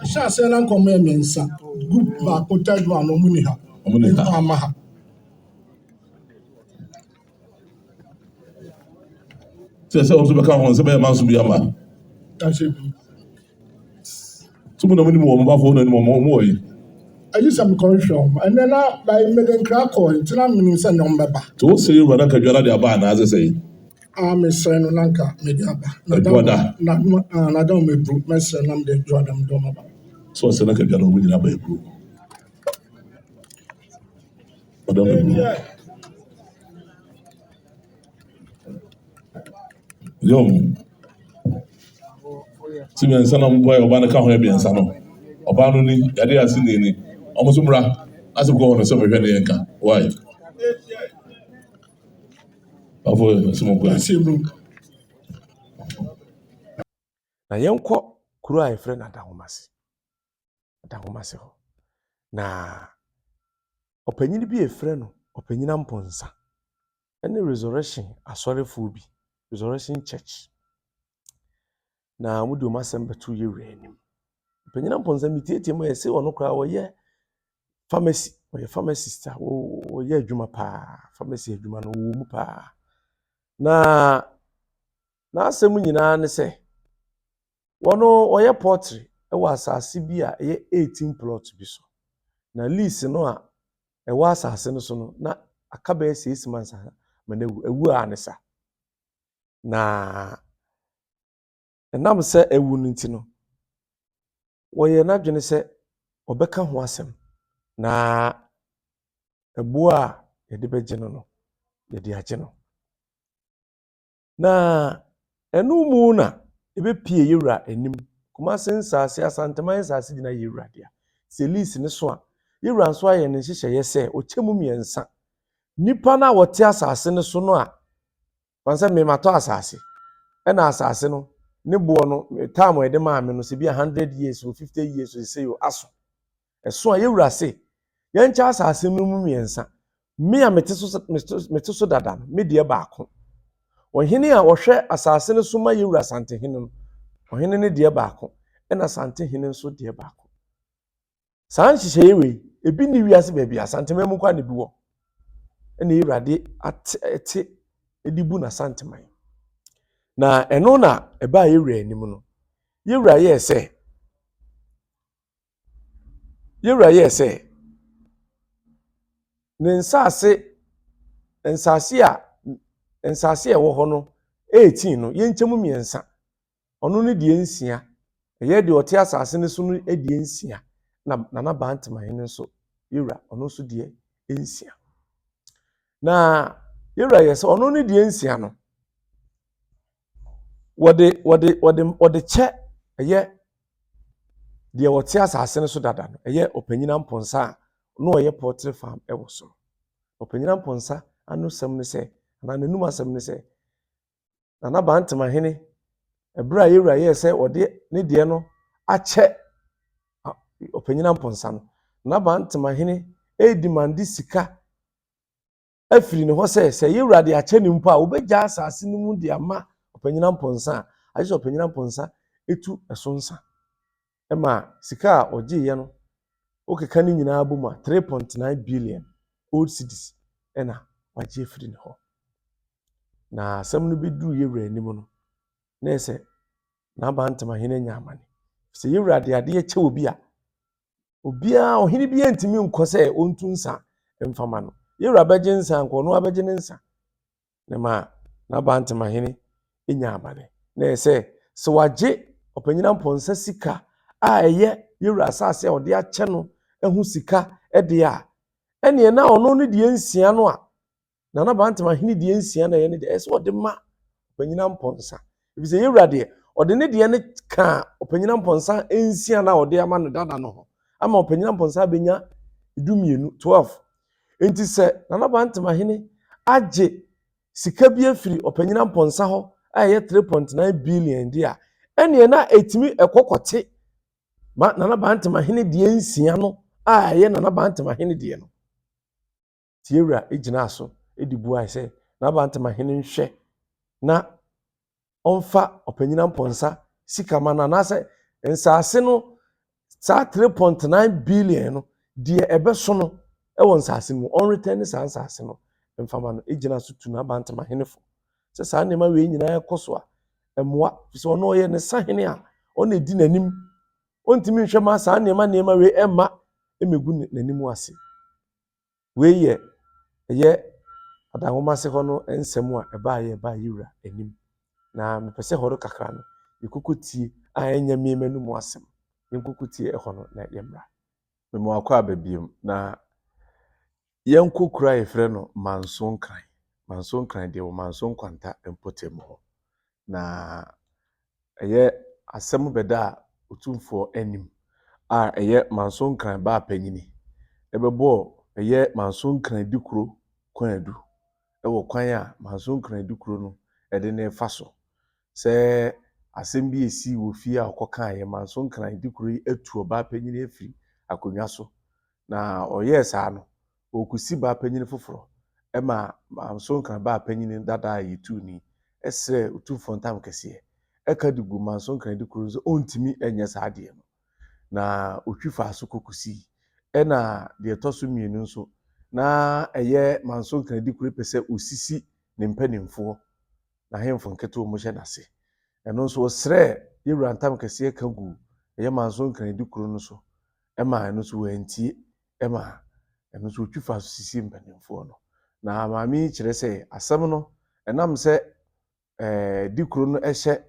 sha se na nkomo emensa group ba ko taju ano muni ha ama ha se o so be ka ho se be Manso bi ama tumu na muni mo ba fo na ni mo yi ayi sam correction and then by Nkran call ntina mini se no mbeba to say you run ka dwala de aba na say mesrɛ no nanka mede aba na da me bru mesrɛ nam de dwada m dɔm aba so sɛ na ka dwala wo nyina ba ebru oda me bru yom ti me nsa na boy oba na ka ho e bi nsa no oba no ni yade ase ni omo so mra asem ko no so me hwɛ ne yanka why avo so mo kwa na yɛnkɔ kuro a yɛfrɛ no Adanwomase Adanwomase hɔ. Na ɔpanyin bi efrɛ no ɔpanyin Amponsah ɛne resurrection asɔrefoɔ bi, resurrection church. Na wɔde wɔn asɛm bɛto yɛwura anim. Ɔpanyin Amponsah mitietie mu yɛsɛ ɔno koraa wɔyɛ pharmacy, ɔyɛ pharmacist a wɔyɛ adwuma paa, pharmacy adwuma no wɔ mu paa. Na n'asɛm nyinaa ne sɛ wɔno ɔyɛ poultry ɛwɔ asase bi a ɛyɛ 18 plot bi so. Na lease no a ɛwɔ asase no so no na aka bɛyɛ 6 months ma na ewu a ne sa. Na ɛnam sɛ ewu no nti no wɔyɛ n'adwene sɛ ɔbɛka ho asɛm na ɛboa a yɛde bɛgye no no yɛde agye no. Na ɛno mu na ebepie yɛwura anim. Kumase nsase Asanteman nsase gyina yɛwura dea. Sɛ lease ne so a yɛwura nso ayɛ ne nhyehyɛeɛ sɛ ɔkyɛ mu mmiɛnsa. Nipa na wɔte asase ne so no a fansɛ mematɔ asase ɛna asase no ne boɔ no time a yɛde maa me no sɛ bi 100 years or 50 years or say aso. Ɛso a yɛwura se yɛnkyɛ asase no mu mmiɛnsa. Me a mete so dada no me deɛ baako. Ɔhene a ɔhwɛ asase no so ma yɛwura Asantehene no ɔhene ne deɛ baako ɛna Asantehene nso deɛ baako. Saa nhyehyɛeɛ wei ebi ne wiase baabi Asanteman mu kwa ne bi wɔ. Ɛna yɛwurade ate edi bu na Asanteman. Na ɛno na ɛbaa yɛwura anim no. Yɛwura yɛ sɛ ne nsase a ɛwɔ hɔ no 18 no yɛnkyɛ mu mmiɛnsa. Ɔno ne deɛ nsia. Ɛyɛ deɛ ɔte asase ne so no deɛ nsia. Na Bantamahene nso yɛwura ɔno nso deɛ nsia. Na yɛwura yɛ sɛ ɔno ne deɛ nsia no wɔde kyɛ ɛyɛ deɛ wɔte asase ne so dada no ɛyɛ ɔpanyin Amponsah a no ɔyɛ poultry farm ɛwɔ so. Ɔpanyin Amponsah ano sɛm ne sɛ na n'anum asɛm ne sɛ na Bantamahene ɛbra yɛwura yɛ sɛ ɔde ne deɛ no akyɛ ɔpanyin Amponsah no. Na Bantamahene edimande sika afiri ne hɔ sɛ yɛwura de akyɛ ne mpo a obɛgya asase no mu de ama ɔpanyin Amponsah a agye ɔpanyin Amponsah etu ɛso nsa. Ɛma sika a ɔgye yɛ no okeka ne nyinaa bɔ mu a 3.9 billion old cedis ɛna wagye afiri ne hɔ. Na asɛm no bɛduru yɛwura anim no na ɛsɛ na Bantamahene nya amane. Sɛ yɛwura de adeɛ kyɛ obi a obiara ɔhene bi ntimi nkɔ sɛ ɔntu nsa mfama no. Yɛwura bɛgye nsa nkɔ no abɛgye ne nsa. Na ma na Bantamahene nya amane. Na ɛsɛ sɛ wagye ɔpanyin Amponsah sika a ɛyɛ yɛwura asase a ɔde akyɛ no ɛho sika ɛde a ɛne na ɔno ne deɛ nsia no a na Bantamahene deɛ nsia na ɛyɛ ne deɛ ɛsɛ ɔde ma ɔpanyin Amponsah. Ebisɛ yɛwura deɛ ɔde ne deɛ ne ka ɔpanyin Amponsah nsia na ɔde ama no dada no ho. Ama ɔpanyin Amponsah benya 12. Enti sɛ na Bantamahene agye sika bi afiri ɔpanyin Amponsah hɔ a ɛyɛ 3.9 billion di a ɛne na etimi ɛkɔkɔte ma na Bantamahene deɛ nsia no a ɛyɛ na Bantamahene deɛ no. Tiewura egyina so edi bua sɛ na Bantamahene nhwɛ na ɔmfa ɔpanyin Amponsah sika ma na sɛ nsase no saa 3.9 billion no deɛ ɛbɛso no ɛwɔ nsase no ɔnreturn ne saa nsase no mfama no egyina so tu na Bantamahene fo. Sɛ saa nneɛma wei nyinaa ɛkɔ so a ɛmoa sɛ ɔno ɔyɛ ne sahene a ɔna edi n'anim. Ɔntimi nhwɛ ma saa nneɛma wei ɛma emegu n'anim ase. Wei yɛ ɛyɛ Adanwomase hɔ no nsɛm a ɛbaa yɛwura anim. Na mepɛ sɛ hɔ kakra no yɛkokotie a ɛnyɛ mmiɛma no mu asɛm. Yɛnkokotie ɛhɔ no na yɛmmra. Memo akɔ ababiem na yɛnko kura yɛfrɛ no Manso Nkran. Manso Nkran deɛ wɔ Manso Nkwanta Teterem hɔ. Na ɛyɛ asɛm bɛda a otumfoɔ anim a ɛyɛ Manso Nkran ba panyini. Ɛbɛbɔ ɛyɛ Manso Nkran dikuro kwan adu. Ɛwɔ kwan a Manso Nkran dikuro no ɛde ne fa so. Sɛ asɛm bi esi wɔ fie a ɔkɔkaeɛ Manso Nkran di kuro yi atu ɔbaa panyin afiri akonnwa so na ɔyɛɛ saa no ɔkusi baa panyin foforɔ ɛma Manso Nkran baa panyin dada a yɛtu ni ɛsrɛ otumfoɔ ntam kɛseɛ ɛka de gu Manso Nkran di kuro so ɔntumi ɛnyɛ saa adeɛ no na otwi fa so kokusi ɛna deɛ ɛtɔ so mmienu nso na ɛyɛ Manso Nkran di kuro pɛ sɛ osisi ne mpanimfoɔ na hemfo nketewa mu hyɛ n'ase ɛno nso ɔsrɛ yɛwura ntam kɛseɛ ka gu ɛyɛ Manso Nkran di kuro no so ɛma ɛno nso wɔantie ɛma ɛno nso otwi fa so sisi mpanimfoɔ no na maame yi kyerɛ sɛ asɛm no ɛnam sɛ di kuro no ɛhyɛ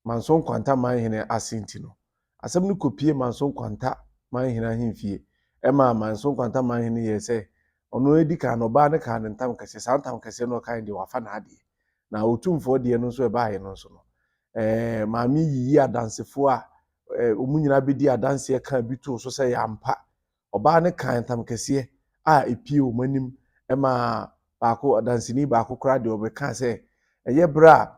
Manso Nkwantamahene ase nti no asɛm no kopie Manso Nkwantamahene ahemfie ɛma Manso Nkwantamahene yɛ sɛ ɔno edi kan no ɔbaa ne kan ne ntam kɛseɛ saa ntam kɛseɛ no ɔkan deɛ wafa n'adeɛ na otumfoɔ deɛ no nso ɛbaayɛ no nso no maame yiyi adansefoɔ a ɔmu nyinaa bɛdi adanseɛ kan bi too so sɛ yɛampa ɔbaa ne kan ntam kɛseɛ a epie wɔn anim ɛma baako adanseni baako koraa deɛ ɔbɛka sɛ ɛyɛ berɛ a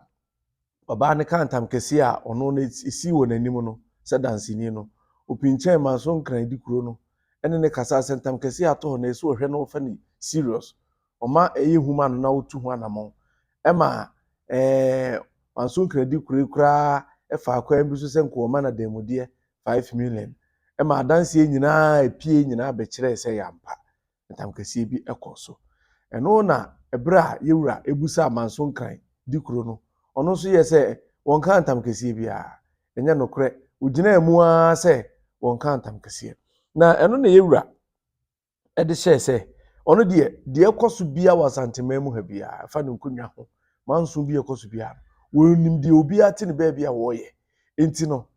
ɔbaa ne kan ntam kɛseɛ a ɔno no esi wɔ n'anim no sɛ danseni no opinkyɛn Manso Nkran di kuro no ɛne ne kasa sɛ ntam kɛseɛ atɔ hɔ na esi ɔhwɛ no ɔfa ne serious ɔma ɛyɛ huma no na otu ho anamɔ ɛma Manso Nkran di kuro koraa ɛfa akwan bi so sɛ nkɔɔma na dɛmudeɛ 5 million ɛma adanseɛ nyinaa epie nyinaa bɛkyerɛ sɛ yampa ntam kɛseɛ bi ɛkɔ so ɛno na ɛbrɛ a yɛwura ebusa Manso Nkran di kuro no ɔno nso yɛ sɛ wɔn ka ntam kɛseɛ bi a ɛnyɛ nokorɛ ogyina mu a sɛ wɔn ka ntam kɛseɛ na ɛno na yɛwura ɛde hyɛ sɛ ɔno deɛ ɛkɔ so bia wɔ asanteman mu ha bia ɛfa ne nkonnwa ho manso bi ɛkɔ so bia wɔnim deɛ obi ate ne baabi a wɔyɛ enti no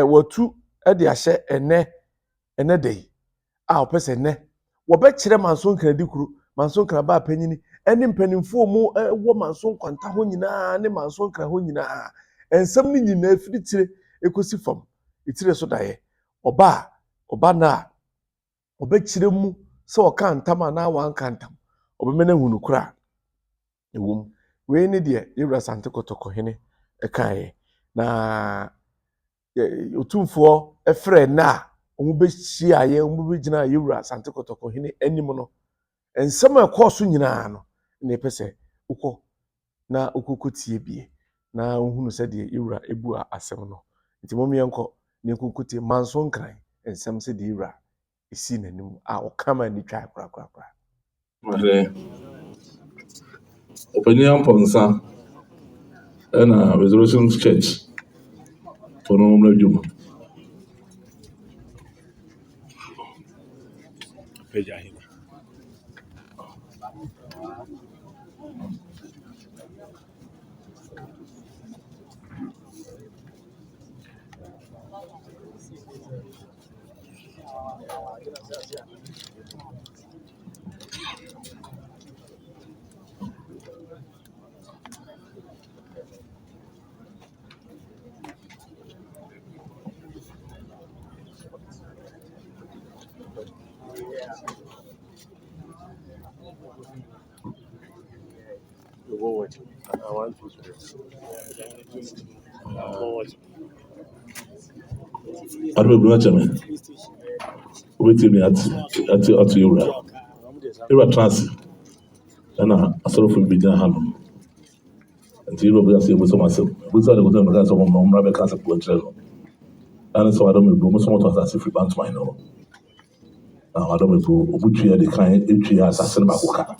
watu ɛde ahyɛ ɛnɛ dai a ɔpɛ sɛ ɛnɛ wɔbɛkyerɛ Manso Nkran di kuro Manso Nkran baa panyini ɛne mpanimfoɔ mu wɔ Manso Nkwanta ho nyinaa ne Manso Nkran ho nyinaa ensɛm ne nyinaa firi tire ekosi fam etire so daeɛ ɔba na ɔbɛkyerɛ mu sɛ ɔka ntam a na wanka ntam ɔbɛmɛ na hunu kura ewom wei ne deɛ yɛwura Sante Kɔtɔkɔhene ɛkaeɛ na otumfoɔ ɛfrɛ na ɔmo bɛhyia yɛ ɔmo bɛgyina yɛwura Sante Kɔtɔkɔhene anim no ensɛm a ɛkɔɔ so nyinaa no na ɛpɛ sɛ wokɔ na wokɔtie bie na wohunu sɛ deɛ yɛwura ebu a asɛm no nti mo miɛnkɔ ne nkokotie Manso Nkran ensɛm sɛ deɛ yɛwura esi n'anim a ɔkama ni twa korakora Opinion Amponsah ɛna Resurrection Church for no more Juma. I don't know what wait me at you trans and I sort of be done hand until you will see with myself. We saw the good guys of my rabbi cancer control. And so I don't know so much as if we bounce my know. Now I don't know which year the kind each year assassin Makoka.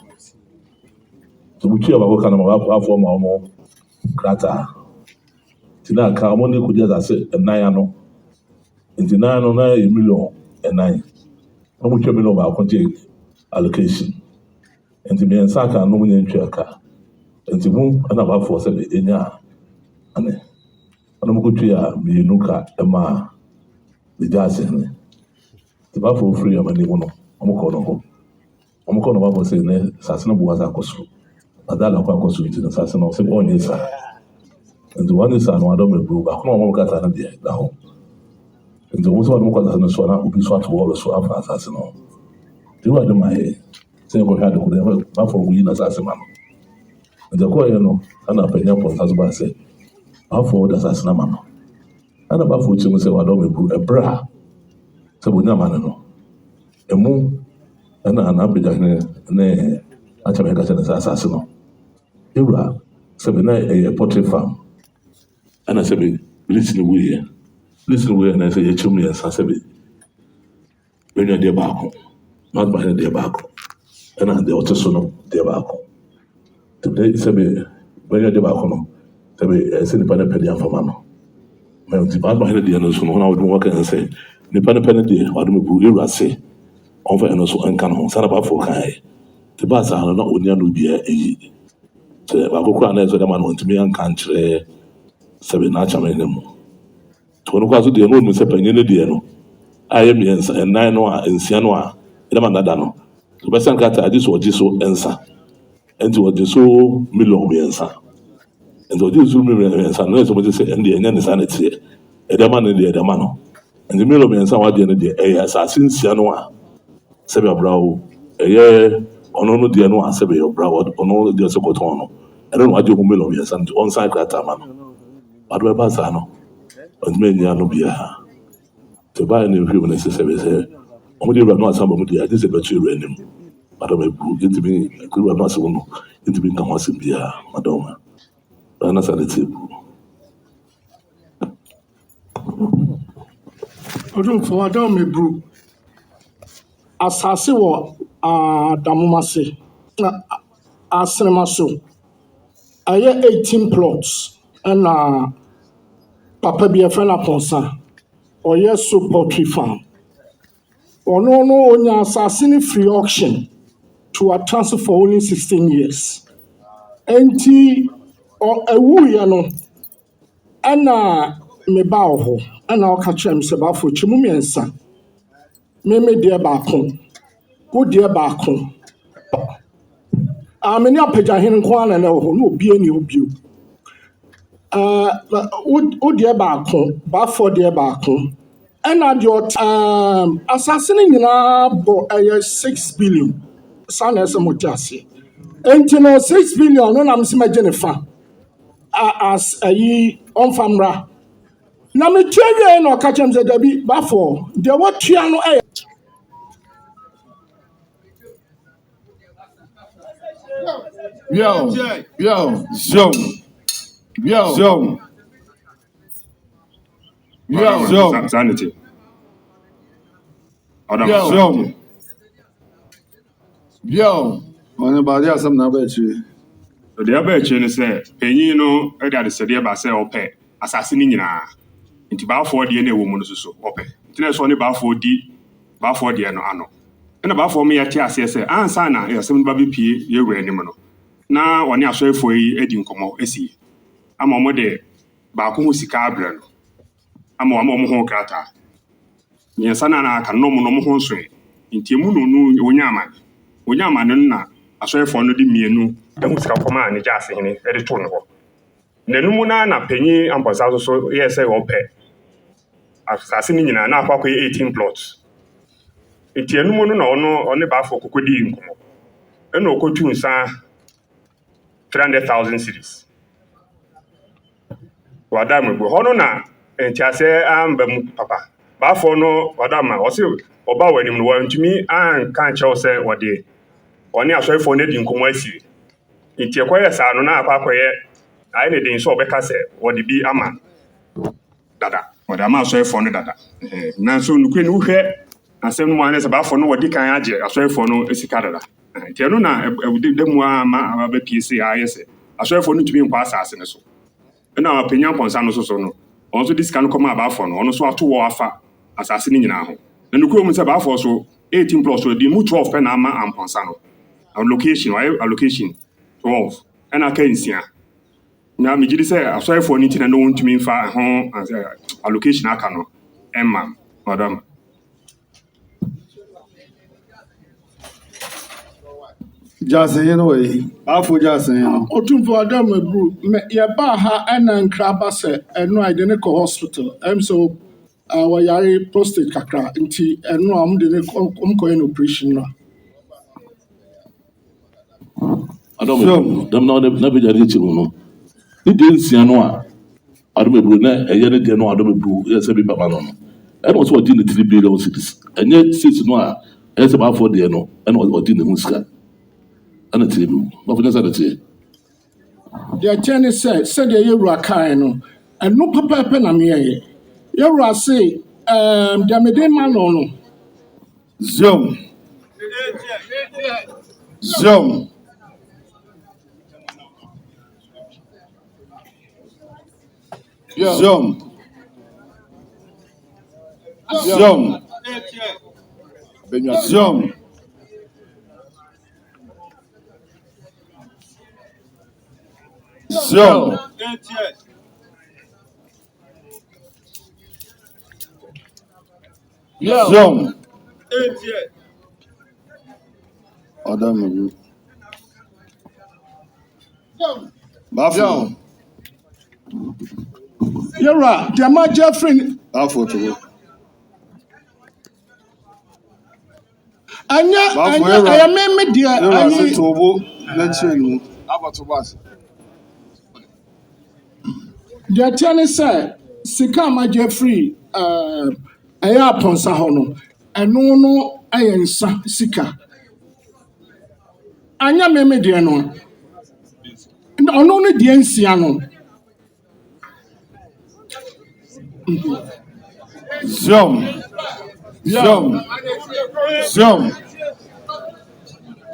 So which year Makoka have for my more grata. Tina Carmoni could just say a 9 into 9 million and 9. No much million about contain allocation. And to me and Saka no money in Chaka. And to whom and about for 7 in ya. And I'm good to ya be nuka Emma the Jason. The Buffalo free of any one. Amakono. Amakono was saying Sassano was a costu. Adala Quacosu in the Sassano said, oh, yes, sir. And the one is an Adome Brew, but no more got an idea now. And the one who got an Swana who be swat to all the swap assassin. You are the my saying we had the Buffalo win assassin. And the Koyano, and a penny for Tasba said, afọ da asase na ma no ana ba afọ kyem sɛ wadɔ mebru ɛbra sɛ bonya ma no emu ɛna anabegyahene ne akyɛm ɛka kyɛ ne sɛ asase no ewura sɛ na ɛyɛ poultry farm ɛna sɛ listen wuyɛ na sɛ yɛkyerɛ mu yɛnsa sɛ bɛnua deɛ baako Bantamahene deɛ baako ɛna deɛ ɔte so no deɛ baako sɛ bɛnua deɛ baako no sɛ nipa no pɛ deɛ amfama no nti Bantamahene deɛ no so no hona wode mu wɔka sɛ nipa no pɛ no deɛ wade mɛbu ewura se ɔmfa ɛno so ɛnka no ho sana baafo kaeɛ nti baa saa no na ɔnia no biaa ɛyi sɛ baako koraa na ɛsɛ dɛ ma no ɔntumi anka nkyerɛ sɛ n'akyɛm ne mu nti ɔno koraa so deɛ no ɔnim sɛ panyin no deɛ no ayɛ mmiɛnsa ɛnan no a nsia no a ɛdɛma nada no wobɛsan krataa agye so ɔgye so nsa nti ɔgye so million mmiɛnsa nti ɔgye so million mmiɛnsa no ɛsɛ ɔgye sɛ ɛndeɛ ɛnyɛ ne saa ne teɛ ɛdɛma no deɛ ɛdɛma no nti million mmiɛnsa wadeɛ no deɛ ɛyɛ asase nsia no a sɛbi ɔbra wo ɛyɛ ɔno no deɛ no a sɛbi ɔbra wo ɔno deɛ sɛ kɔtɔn no ɛno na wagye ho million mmiɛnsa nti ɔnsan krataa ma no wade bɛba saa no ɔntumi anyia no biara nti ɔbaa ne nhwɛ mu no sɛ sɛ ɔmo de ewura no asɛm bɔ mu deɛ agye sɛ bɛto ewura anim madam ebu yɛntumi ewura no asɛm no yɛntumi nka ho asɛm biara madam ɛna sa ne tie bu Odumfo Adanwomase asase wɔ Adanwomase Asenema so ɛyɛ 18 plots ɛna papa bi ɛfrɛ no Amponsah ɔyɛ so poultry farm ɔno no onya asase no free auction to a transfer for only 16 years enti ɛwuiɛ no ɛna meba wɔ hɔ ɛna ɔka kyerɛ me sɛ baafo kyɛmu mmiɛnsa meme deɛ baako wo deɛ baako mene apagyahene nko ara na ɛwɔ hɔ na obie ne obio wo deɛ baako baafo deɛ baako ɛna deɛ asase no nyinaa bɔ ɛyɛ 6 billion saa na ɛsɛ mote aseɛ enti no 6 billion no nam sɛ magye ne fa as ayi ɔmfa mmra na metua wie na ɔka kyerɛ m sɛ dabi baafo deɛ watua no ɛyɛ Sanity. ɔne baade asɛm na abɛakyire The other chain is penny no, that is a by say ope, assassin nyinaa. Nti ba for the any woman so ope. Nti so ne ba for the ano. Na ba for me ati ase say ansa na yasem ba bi pie ye wura anim no. Na woni asoefo yi edi nkomo esi. Ama mo de ba ko ho sika abra no. Ama mo ho krata. Nyensa na aka no mo ho nso. Nti emu no onya amane na asoefo no de mienu emu sika kɔma ne gya ase hene de to no hɔ nanum na panyi Amponsah so yɛ sɛ wɔpɛ asase ne nyinaa na akɔ 18 plots eti enum no na ɔne baafo kokodi nkomo ɛna ɔkɔtu nsa 300,000 cedis wadam go hɔ no na entiase amba mu papa baafo no wadama ɔse ɔba w'anim no wɔntumi anka kyɛw sɛ wɔde ɔne asɔefo no di nkomo asi nti ɛkɔyɛ saa no na akɔyɛ ayɛ ne den so ɔbɛka sɛ wɔde bi ama dada wɔde ama asɔefo no dada nanso nukuri no wohwɛ asɛm no mu ane sɛ baafo no wɔde kan agye asɔefo no sika dada nti ɛno na da mu ama abɛpie se ayɛ sɛ asɔefo no tumi nkɔ asase no so ɛna apanya Amponsah no so no ɔno so de sika no kɔma baafo no ɔno so ato wɔ afa asase no nyinaa ho na nukuri mu sɛ baafo so 18 plus so di mu 12 pɛ na ama Amponsah no allocation 12 and I can't see. Now, me just say, I'm sorry for anything I don't want to mean for home allocation. I cannot, Emma, madam. Just anyway, after just Otumfo Adanwomase yɛbaa ha ɛna Nkran ba sɛ ɛno a yɛde ne kɔ hospital so wɔyare prostate kakra nti ɛno a ɔmde ne ɔmkɔyɛ no operation no Adam na be jadi chi no. Ni de nsia no a Adomebru na ɛyɛ ne deɛ no Adomebru yɛ sɛ bi papa no ɛna ɔsɛ ɔdi ne 3 billion cedis ɛnyɛ 6 no a ɛyɛ sɛ baafo deɛ no ɛna ɔdi ne ho sika ɛna tie bi bafo nyɛ sɛ de tie. Deɛ kyɛn ne sɛdeɛ yɛwura kae no ɛno pɛpɛɛpɛ na meyɛyɛ yɛwura se deɛ mede ma no no Zoom. Zoom. Zoom. Zoom. Zoom. Zoom. Zoom. Adam. Bafo. yɛwura deɛ magye afiri Bafo to. ɛyɛ meme deɛ ɛyɛ tobo na kyerɛ abato bas. deɛ kyɛn ne sɛ sika a magye afiri ɛyɛ Amponsah hɔ no ɛno no ɛyɛ nsa sika anya meme deɛ no ɔno no deɛ nsia no Zoom. Zoom. Zoom.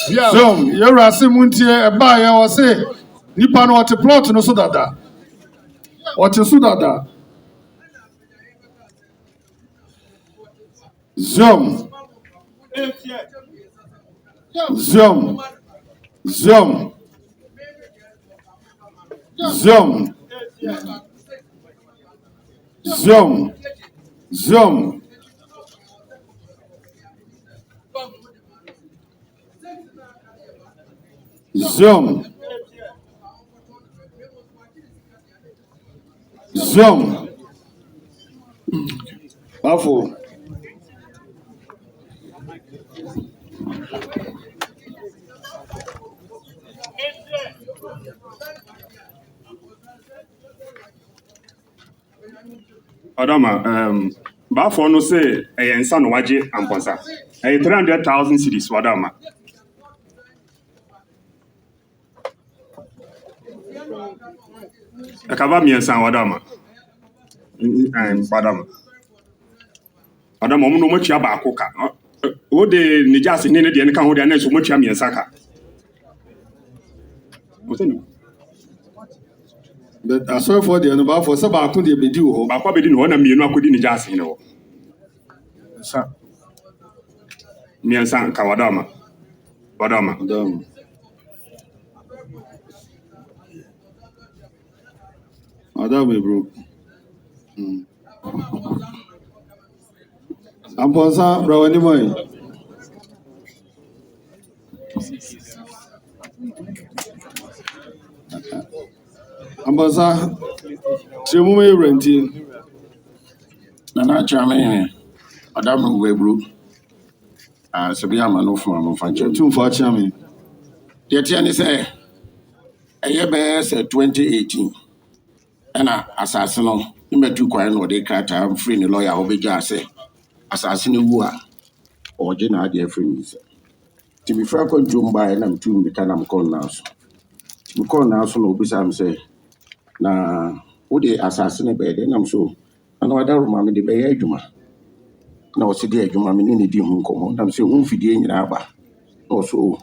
Zoom. Yɛwura se mu ntie ɛbaa yɛ wɔ se nipa no ɔte plot no so dada. Ɔte so dada. Zoom. Zoom. Zoom. Zoom. Zoom. Zoom. Zoom. Zoom. Bafo. Adama, baafo no say ɛyɛ nsa no wagye Amponsah. Ɛyɛ 300,000 cedis wadama. Ɛkaba mmiɛnsa wadama. Wadama. Adama ɔmo no ɔmoatua baako ka. Wode ne gya ase ne deɛ ne ka ho deɛ na nso ɔmoatua mmiɛnsa ka. But asɔrefoɔ deɛ no baafo sɛ baako deɛ bɛdi wɔ hɔ. Baako abɛdi ne hɔ na mmienu akɔdi ne gya ase ne hɔ. Mmiɛnsa nka wadama. Wadama. Bro. Amponsah, bro, anymore. Amponsah, Chimume renting. Nana Chame, Adam Webru, Sabiama no from Fancher, 2 for Chame. The Tiani say, a year bears 2018. And assassin, you met 2 coin or they cat, I'm free in lawyer, Obeja say, assassin wua, or Jenna, dear friends. To be frank on Jumba and I'm 2 because I'm called now. We call now, so no, Bissam say, na, would they assassinate bed, and I'm so. And I don't remember the Bay Juma. Now, see the Juma, meaning the Dim come on. I'm saying, won't feed in Abba. Also,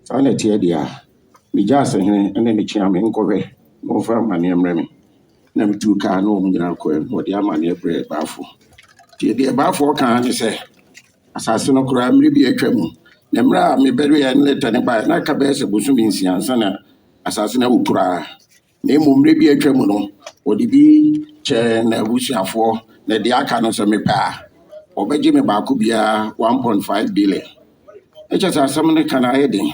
Sana Tedia, me just and then the chairman cover, no firm and name Remy. Never 2 car, no Minako, or the Amani bread baffle. The above 4 can say, assassin of crime, maybe a tremble. Nemra, me bury and let any by Nakabes, Busuminsi and Sana, assassin of cry. Name maybe a tremble, or the bee. Chair na busia for na the aka no so me pa obeje me ba ko bia 1.5 billion e cha asam ne kana yedin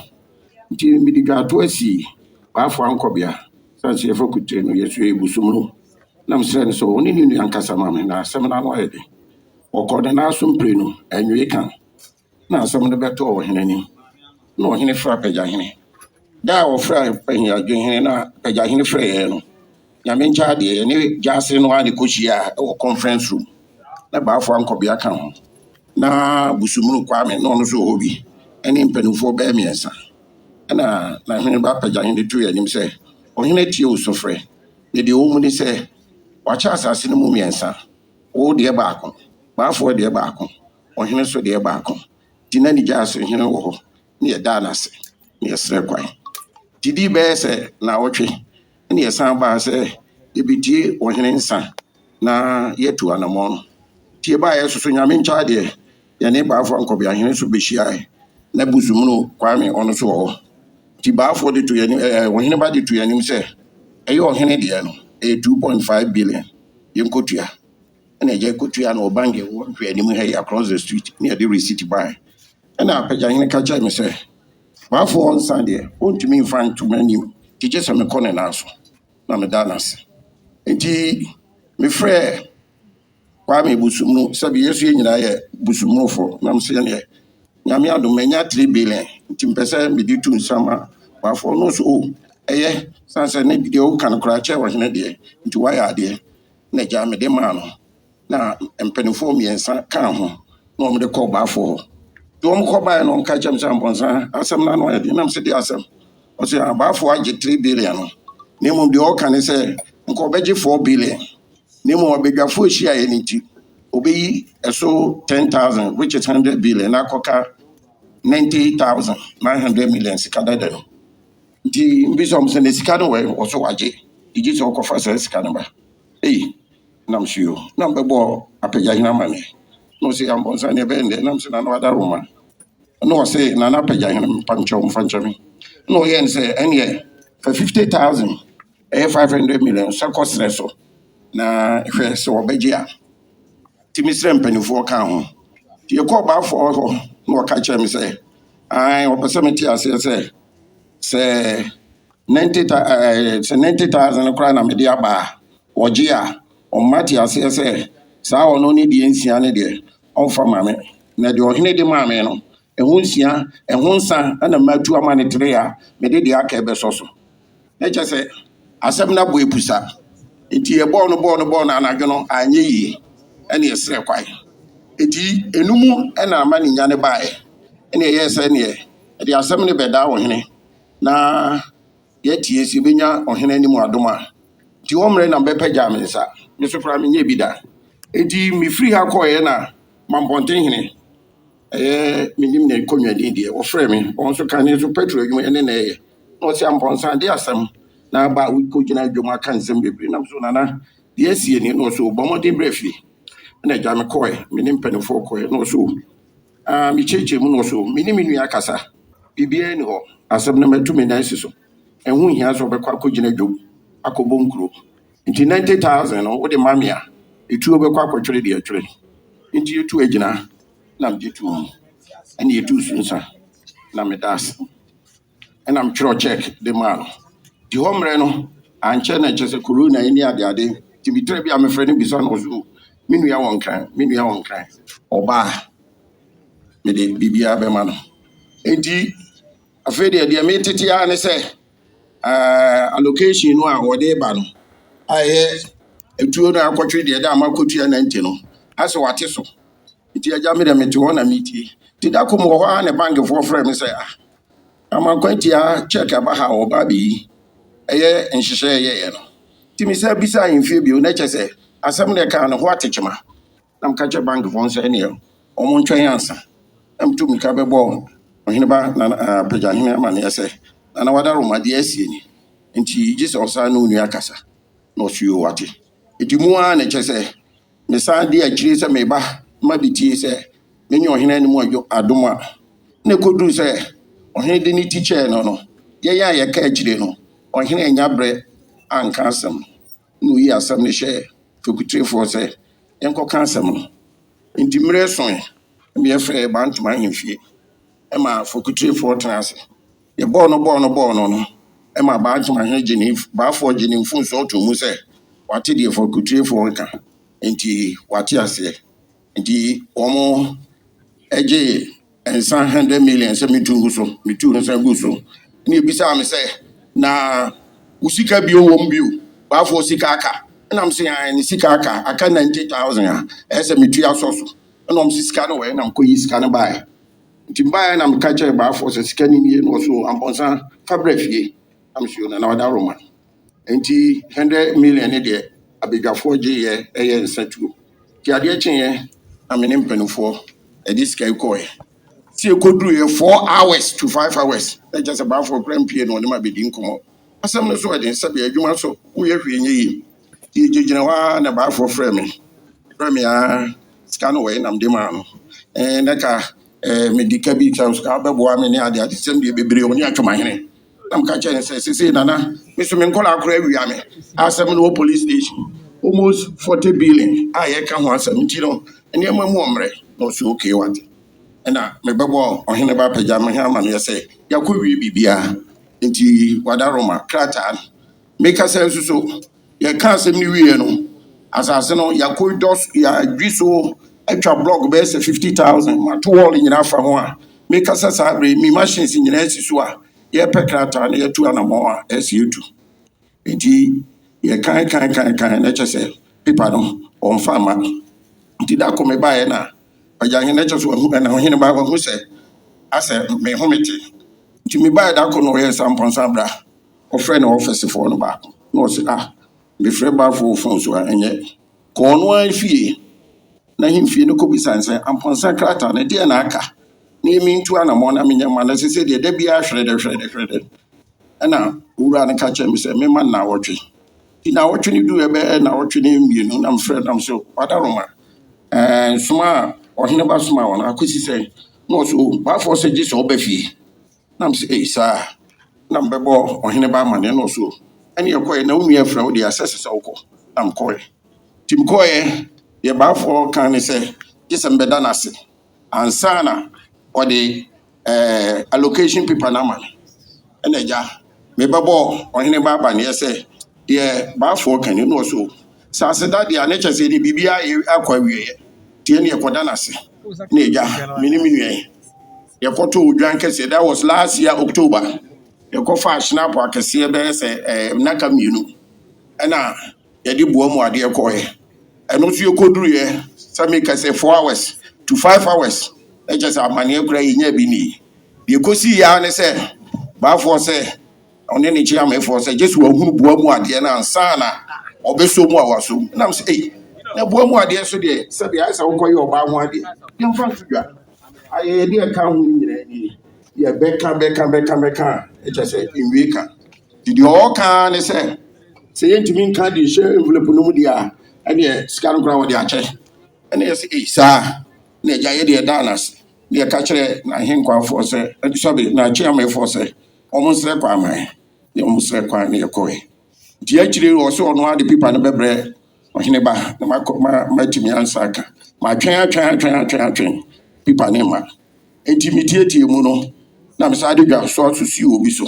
ti mi di dwa to asi ba fo anko bia san se fo kutre no yesu e busumru na msre ne so oni ni ankasa ma me na asam na no yedin okode na asum pre no anwe kan na asam ne beto o henani na o hene fra pagya hene da o fra pagya hene na pagya hene fra ye no Nyamencha de ne jase no ane kohyia e conference room na baafo ankɔbea ka ho na busumunu kwame na ɔno so wɔ hɔ bi ɛne mpanimfoɔ bɛɛ mmiɛnsa na hene ba pagya hene to anim sɛ ɔhene tie wo sofrɛ na deɛ ɔwɔ mu ne sɛ wakyɛ asase no mu mmiɛnsa wo deɛ baako baafoɔ deɛ baako ɔhene so deɛ baako nti na ne gyaa so hene wɔ hɔ ne yɛdaa no ase ne yɛsrɛ kwan nti di bɛyɛ sɛ na wɔtwe ne yɛsan baa sɛ yɛbɛtie ɔhene nsa na yɛtu anammɔn no tie baa yɛ soso nyame nkyɛe deɛ yɛne baafo ankɔbea hene so bɛhyiae na busumunu kwame ɔno so wɔ hɔ nti baafoɔ de to yɛnim ɔhene ba de to yɛnim sɛ ɛyɛ ɔhene deɛ no ɛyɛ 2.5 billion yɛnkɔtua ɛna ɛgya kɔtua na ɔbange wɔ hwɛ anim ha yi across the street ne yɛde receipt bae ɛna apagyahene ka kyerɛ me sɛ baafoɔ nsa deɛ ɔntumi mfa ntoma anim nti gye sɛ mekɔ ne nan so na meda no ase nti mefrɛ kwame busumunu sɛbi yɛso yɛ nyinaa yɛ busumunufoɔ na mesɛ neɛ nyame adom manya 3 billion nti mpɛ sɛ mede tu nsama baafoɔ no so o ɛyɛ san sɛ ne deɛ woka no koraa kyɛ wɔhene deɛ nti woayɛ adeɛ na agya mede maa no na mpanimfoɔ mmiɛnsa kaa ho na ɔmde kɔɔ baafoɔ hɔ nti wɔm kɔbaeɛ no ɔmka kyɛm sɛ Amponsah asɛm no ano ayɛ deɛ nam sɛ deɛ asɛm ɔsɛ abaafoɔ agye 3 billion no na mmom deɛ ɔka ne sɛ nka ɔbɛgye 4 billion na mmom ɔbɛdwafoɔ ahyiaeɛ no nti ɔbɛyi ɛso 10,000 which is 100 billion na akɔka 90,900 million sika dada no nti mbisa ɔm sɛ ne sika no wɔ ɔso wagye igye sɛ ɔkɔfa sɛ sika no ba nam so yo na mbɛbɔ apagyahene ama me na ɔsɛ Amponsah ne ɛbɛyɛ ndɛ nam sɛ nana wadaroma na ɔsɛ nana apagyahene mfa nkyɛ me na ɔyɛ ne sɛ ɛneɛ fa 50,000 ɛyɛ 500 million sɛ kɔserɛ so na hwɛ sɛ wɔbɛgye a nti mesrɛ mpanimfoɔ ka ho nti yɛkɔɔ baafoɔ hɔ na ɔka kyerɛ me sɛ ɔpɛ sɛ mete aseɛ sɛ 90,000 koraa na mede aba a ɔgye a ɔmma te aseɛ sɛ saa ɔno ne deɛ nsia ne deɛ ɔmfa ma me na deɛ ɔhene de maa me no ɛho nsia ɛho nsa ɛna matu ama ne tere a mede deɛ aka ɛbɛsɔ so na kyɛ sɛ asɛm no abɔ epusa nti yɛbɔɔ no anadwo no anyɛ yie ɛne yɛserɛ kwae nti enum ɛna ama ne nya ne baeɛ ɛne ɛyɛ sɛ neɛ ɛde asɛm no bɛdaa ɔhene na yɛtie si bɛnya ɔhene anim adom a nti wɔmmerɛ na mbɛpɛgya me nsa me so koraa menyɛ bi da nti mefiri ha kɔɔeɛ na mampɔntenhene ɛyɛ menim ne kɔnwadin deɛ wɔfrɛ me ɔn so ka ne so petro adwuma ɛne na ɛyɛ na ɔsɛ Amponsah de asɛm na aba a wokɔgyina adwom aka nsɛm bebree nam so nana deɛ asie ni na ɔsɛ ɔbɔ mmɔden berɛ fie ɛna agya me kɔɛ mene mpanimfoɔ kɔɛ na ɔsɛ mekyerɛkyerɛ mu na ɔsɛ mene me nua akasa biribiara ni hɔ asɛm no matu me nan si so ɛho hia sɛ ɔbɛkɔ akɔgyina dwom akɔbɔ nkuro nti 90,000 no wode ma me a ɛtuo bɛkɔ akɔtwerɛ deɛ ɛtwerɛ nti yɛtu agyina na megye tu mu ɛne yɛtu su nsa na meda ase ɛna metwerɛ check de maa no nti hɔ mmerɛ no ankyɛ na kyɛ sɛ corona ɛni adeade nti metrɛ bi a mefrɛ no bisa no ɔso me nua wɔ Nkran ɔbaa mede biribiara bɛma no nti afei deɛ metete ara ne sɛ allocation no a wɔde ba no a ɛyɛ etuo no akɔtwe deɛ da ama kɔtua 90 no asɛ wate so nti agya me dɛ mete hɔ na metie nti da kom wɔ hɔ a ne bankfoɔ frɛ me sɛ Amankwantia check aba ha ɔba bɛyi ɛyɛ nhyehyɛ ɛyɛyɛ no nti mesɛ bisa ahemfie bio na kyɛ sɛ asɛm ne ka no ho atekyema na mka kyɛ bankfoɔ sɛ ɛneɛ ɔmo ntwɛn ansa na mtu mika bɛbɔ ɔhene ba na apagyahene ama ne sɛ nana wadaroma deɛ asie ni nti gye sɛ ɔsan ne onua kasa na ɔsuo wate nti mu a ne kyɛ sɛ mesan de akyiri sɛ meba ma bitie sɛ menye ɔhene anim adom a na ɛkɔduru sɛ ɔhene de ne ti kyɛɛ no yɛyɛ a yɛka akyire no ɔhene anya berɛ anka asɛm na oyi asɛm no hyɛ fekuturefoɔ sɛ yɛnkɔka asɛm no nti mmerɛ soe meyɛfrɛ Bantamahene fie ɛma fekuturefoɔ tena ase yɛbɔɔ no ɛma Bantamahene baafoɔ gye ne mfonso ɔto mu sɛ wate deɛ fekuturefoɔ ka nti wate aseɛ nti wɔn ɛgye nsa 100 million sɛ metu no sɛ gu so ne ebisa me sɛ na usika bio wɔ mbio baafo sika aka ɛna m sɛ ne sika aka 90,000 a ɛyɛ sɛ metua sɔ so ɛna ɔm sɛ sika no wɔyɛ na mkɔyi sika no baeɛ nti mbaeɛ na meka kyerɛ baafo sɛ sika no nie na ɔso Amponsah fa brɛ fie na msio na ɔda roma nti 100 million ne deɛ abadwafoɔ gyeeɛ ɛyɛ nsatuo nti adeɛ kyeeɛ na me ne mpanimfoɔ ɛde sika yi kɔɔɛ si ɛkɔduruyɛ 4 hours to 5 hours na kyɛ sɛ baafo kora mpie na ɔne ma bɛdi nkɔmmɔ asɛm no so ɔde sɛbe adwuma so woyɛ hwee nyɛ yi nti gyegyina hɔ a na baafo frɛ me a sika no wɔyɛ nam de maa no na ka medi ka bi ka sika bɛboa me ne ade sɛm deɛ bebree ɔne Atwimahene na mka kyerɛ ne sɛ sesei nana me so me nkɔla akora awia me asɛm no wɔ police station almost 40 billion a yɛka ho asɛm nti no nneɛma mu ɔmmerɛ na ɔsɛ okay wate ɛna mebɛbɔ ɔhene ba apagya me ha ama no yɛ sɛ yɛakɔ wie biribiaa nti wada roma krataa no meka sɛ nso so yɛka asɛm no wie no asase no yɛadwi so atwa blog bɛyɛ sɛ 50,000 mato wall nyinaa fa ho a meka sɛ saa berɛ me machines nyinaa asi so a yɛpɛ krataa no yɛtu anammɔn a ɛsɛ yɛtu nti yɛkan na kyɛ sɛ pepa no ɔmfa ma nti da kɔ mebaeɛ no a ɔgyahene kyɛ so na ɔhene ba wahu sɛ asɛ me homete nti mebaeɛ da kɔ no ɔyɛ sɛ Amponsah bra ɔfrɛ ne ɔfɛsefoɔ no baako na ɔsɛ mefrɛ baafo phone so a ɛnyɛ kɔɔ no a fie na hemfie no kɔbisa sɛ Amponsah krataa no deɛ na aka na ɛmi ntu anammɔn na menyɛ ma na sɛ sɛ deɛ da biara hwerɛdɛ ɛna owura no ka kyerɛ me sɛ mema nnaawɔtwe nti nnaawɔtwe no duɛ bɛɛ nnaawɔtwe no mmienu na mfrɛ nam sɛ wada roma soma a ɔhene ba soma wɔ no akɔsi sɛ na ɔso baafoɔ sɛ gye sɛ ɔba fie nam sɛ saa na mbɛbɔ ɔhene ba amane na ɔso ɛne yɛkɔɛ na wo nua frɛ wo deɛ asɛ sɛ wokɔ na mkɔɛ nti mkɔɛ deɛ baafoɔ ka ne sɛ gye sɛ mbɛda no ase ansa na ɔde allocation paper no ama me ɛna agya mebɛbɔ ɔhene ba abaneɛ sɛ deɛ baafoɔ ka ne na ɔso sɛ aseda deɛ a ne kyɛ sɛ de biribiaa akɔ awieɛ tie ne yɛkɔda no ase na agya me ne me nuaɛ yɛkɔtɔ odwan kɛseɛ that was last year October yɛkɔfa ahyenapo akɛseɛ bɛyɛ sɛ nnaka mmienu ɛna yɛde boa mu adeɛ kɔɛ ɛno nso yɛkɔduruyɛ sɛ meka sɛ 4 hours to 5 hours na kyɛ sɛ amanneɛ kora yɛnya bi nii deɛ kɔsii yɛa ne sɛ baafoɔ sɛ ɔne ne kyeamefoɔ sɛ gye sɛ wahunu boa mu adeɛ no ansa na ɔbɛso mu a wasom nam sɛ na boa mu adeɛ so deɛ sɛdeɛ ayɛ sɛ wokɔyɛ ɔbaa ho adeɛ yɛmfa nto dwa ayɛyɛde ɛka ho no nyinaa ni yɛbɛka a ɛkyɛ sɛ nwie ka nti deɛ ɔɔka ne sɛ yɛntumi nka de hyɛ envelope no mu deɛ a ɛneɛ sika no koraa wɔde akyɛ ɛne yɛ sɛ saa na agya yɛde ɛda no ase na yɛka kyerɛ n'ahenkwafoɔ sɛ n'akyeamefoɔ sɛ ɔmo nsrɛ kwan aman ne ɔmo srɛ kwan ne yɛkɔɛ nti akyire wɔ sɛ ɔno ade pipa no bɛbrɛ ɔhene ba na matumi ansa aka matwɛn pipa ne ma nti metietie mu no na mesa de dwa so asusi obi so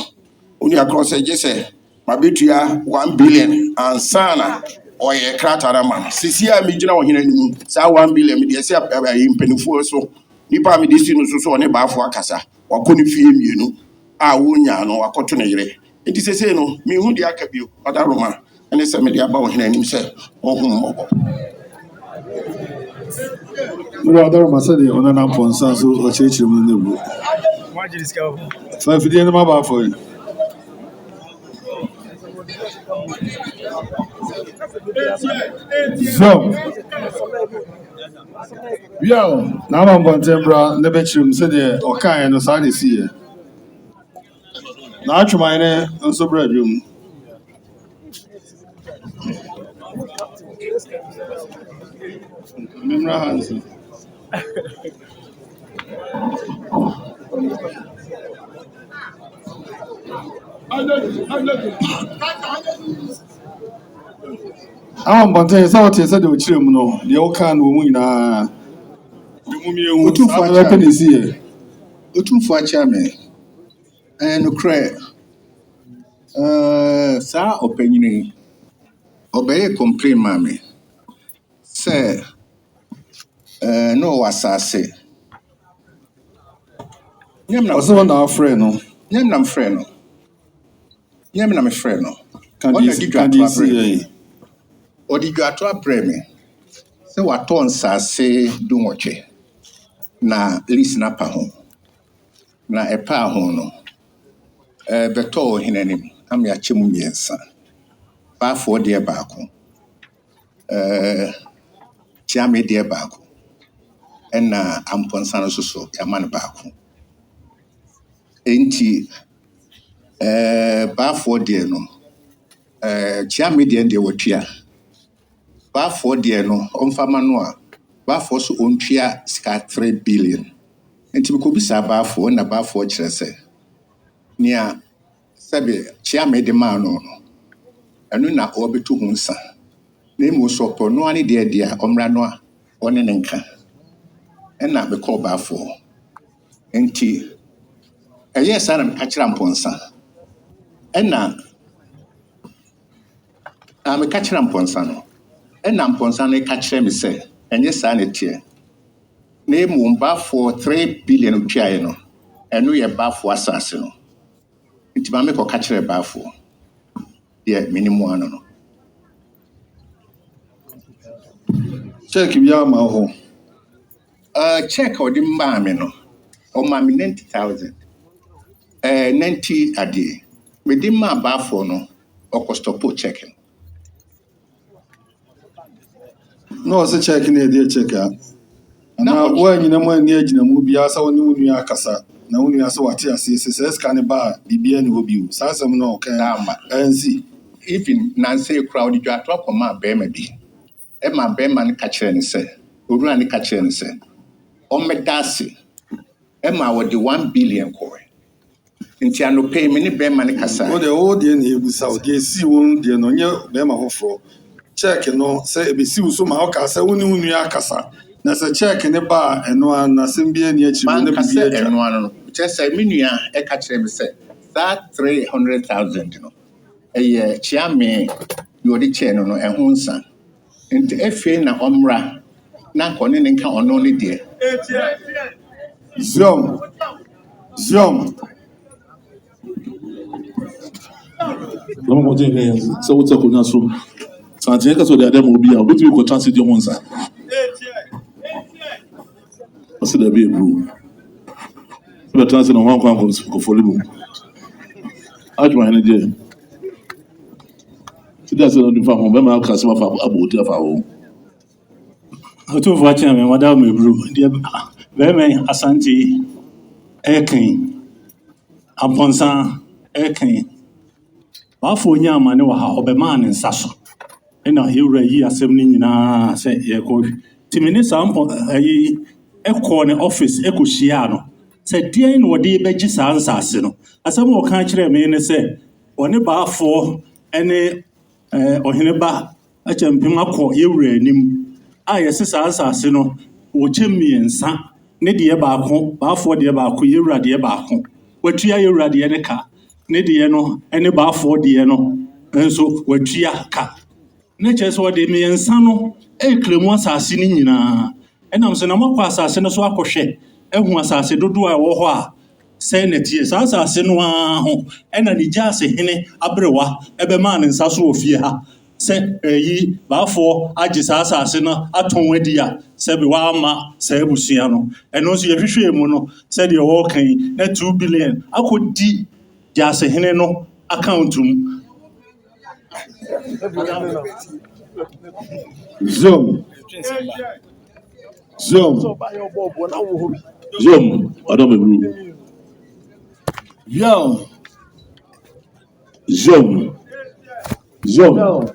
oni akorɔ sɛ gye sɛ mabɛtua 1 billion ansa na ɔyɛ krataa no ma no sisi a megyina ɔhene anim saa 1 billion mede ɛsɛ mpanimfoɔ so nipa a mede si no so ɔne baafo akasa wakɔ ne fie mmienu a wonya no wakɔto ne yere nti sesei no mehu deɛ aka bio ɔda roma ɛne sɛ mede aba ɔhene anim sɛ ɔhu mmɔbɔ Mura Ɔda Roma sɛdeɛ ɔnana Amponsah so ɔkyerɛkyerɛ mu no bu fa afidie no ma baafo yi so wiao na ama mpɔntɛn bra ne bɛkyerɛ mu sɛdeɛ ɔkaeɛ no saa de siiɛ na Atwimahene nso bra adwom Memra Hansen ama mpɔntɛn sɛ ɔte sɛ deɛ ɔkyerɛ mu no deɛ ɔka no wɔ mu nyinaa Otumfo bɛpɛ ne siiɛ akyɛ me nokorɛ saa ɔpanyini yi ɔbɛyɛ complain ma me sɛ na ɔwɔ asase ɔsɛ wɔ na afrɛ no nyɛm na mefrɛ no Ɔde dwato aprɛ me sɛ watɔ nsase dunwɔtwe na lease na pa ho na ɛpa ho no bɛtɔɔ ɔhene anim ama yɛakyɛ mu mmiɛnsa baafoɔ deɛ baako Chiame deɛ baako ɛna Amponsah no so yɛama no baako enti baafoɔ deɛ no Chiame deɛ watua baafoɔ deɛ no ɔmfama no a baafoɔ so ɔntua sika 3 billion enti mekɔbisa baafoɔ na baafoɔ kyerɛ sɛ nea sɛbe Chiame de maa no ɛno na ɔbɛto ho nsa na emu so pɔ no ane deɛ deɛ ɔmmra no a ɔne ne nka ɛna mekɔɔ baafoɔ enti ɛyɛ saa na meka kyerɛ Amponsah ɛna meka kyerɛ Amponsah no ɛna Amponsah no ka kyerɛ me sɛ ɛnyɛ saa ne teɛ na emu baafoɔ 3 billion tuaeɛ no ɛno yɛ baafoɔ asase no nti ma mekɔka kyerɛ baafoɔ deɛ menimu ano no check bi ama ho check ɔde mbaa me no ɔma me 90,000 90 adeɛ mede maa baafoɔ no ɔkɔstɔpo check no ɔsɛ check na ɛde check a na woanyina mu ani agyina mu biara sɛ wo ne wo nua akasa na wo nua sɛ wate aseɛ sɛ sɛ sika ne ba a biribia ne hɔ bio saa asɛm no ɔka ɛnsi even nanse kura ɔde dwato akɔma bɛrima bi ɛma bɛrima no ka kyerɛ ne sɛ owura ne ka kyerɛ ne sɛ ɔmmɛda ase ɛma wɔde 1 billion kɔɛ nti anɔpɛ me ne bɛrima no kasa wo deɛ na ɛbusa wo deɛ ɛsii wo no deɛ no ɔnyɛ bɛrima foforɔ check no sɛ ɛbɛsi wo so ma ɔka sɛ wo ne wo nua akasa na sɛ check ne ba a ɛno a nasɛm bi ani akyiri wo na biribi atwa ɛno ano no kyerɛ sɛ me nua ɛka kyerɛ me sɛ saa 300,000 no ɛyɛ Chiame deɛ ɔde kyɛɛ no no ɛho nsa nti afei na ɔmmra na nkɔne ne nka ɔno ne deɛ Ziom Lama moja ile sasa wote kuna so santie kaso de adam obi a obetumi ko transit yo monsa Aseda be bru be transit no wan ko folibu Atwima je Sida se no di fa mo be ma ka se ma fa aboti afa wo Otu fo acha me wada me bru dia be me asante ekin Amponsah ekin Bafo nya amane wa ha obema ne nsa so na yewura yi asem ni nyinaa sɛ yɛkɔ timini saa ayi ɛkɔ ne office ɛkɔhyia no sɛ deɛn na wɔde bɛgye saa nsase no asɛm a wɔka kyerɛ me ne sɛ ɔne baafoɔ ɛne ɔhene ba akyɛ mpem akɔ yɛwura anim a yɛse saa nsase no wɔkyɛ mmiɛnsa ne deɛ baako baafoɔ deɛ baako yɛwura deɛ baako watua yɛwura deɛ ne ka ne deɛ no ɛne baafoɔ deɛ no nso watua ka ne kyerɛ sɛ wɔde mmiɛnsa no ɛreklemu asase no nyinaa ɛnam sɛ na moakɔ asase no so akɔhwɛ ɛhu asase dodoɔ a ɛwɔ hɔ a sɛ na tie saa asase no ara ho ɛna ne gya ase hene aberewa ɛbɛmaa ne nsa so wɔ fie ha sɛ ɛyi baafoɔ agye saa asase no atɔn adi a sɛbi waama saa abusua no ɛno nso yɛhwehwɛ mu no sɛdeɛ wɔɔka yi na 2 billion akɔdi gya ase hene no account mu Zoom, adam e bru Yo, Zoom Yo,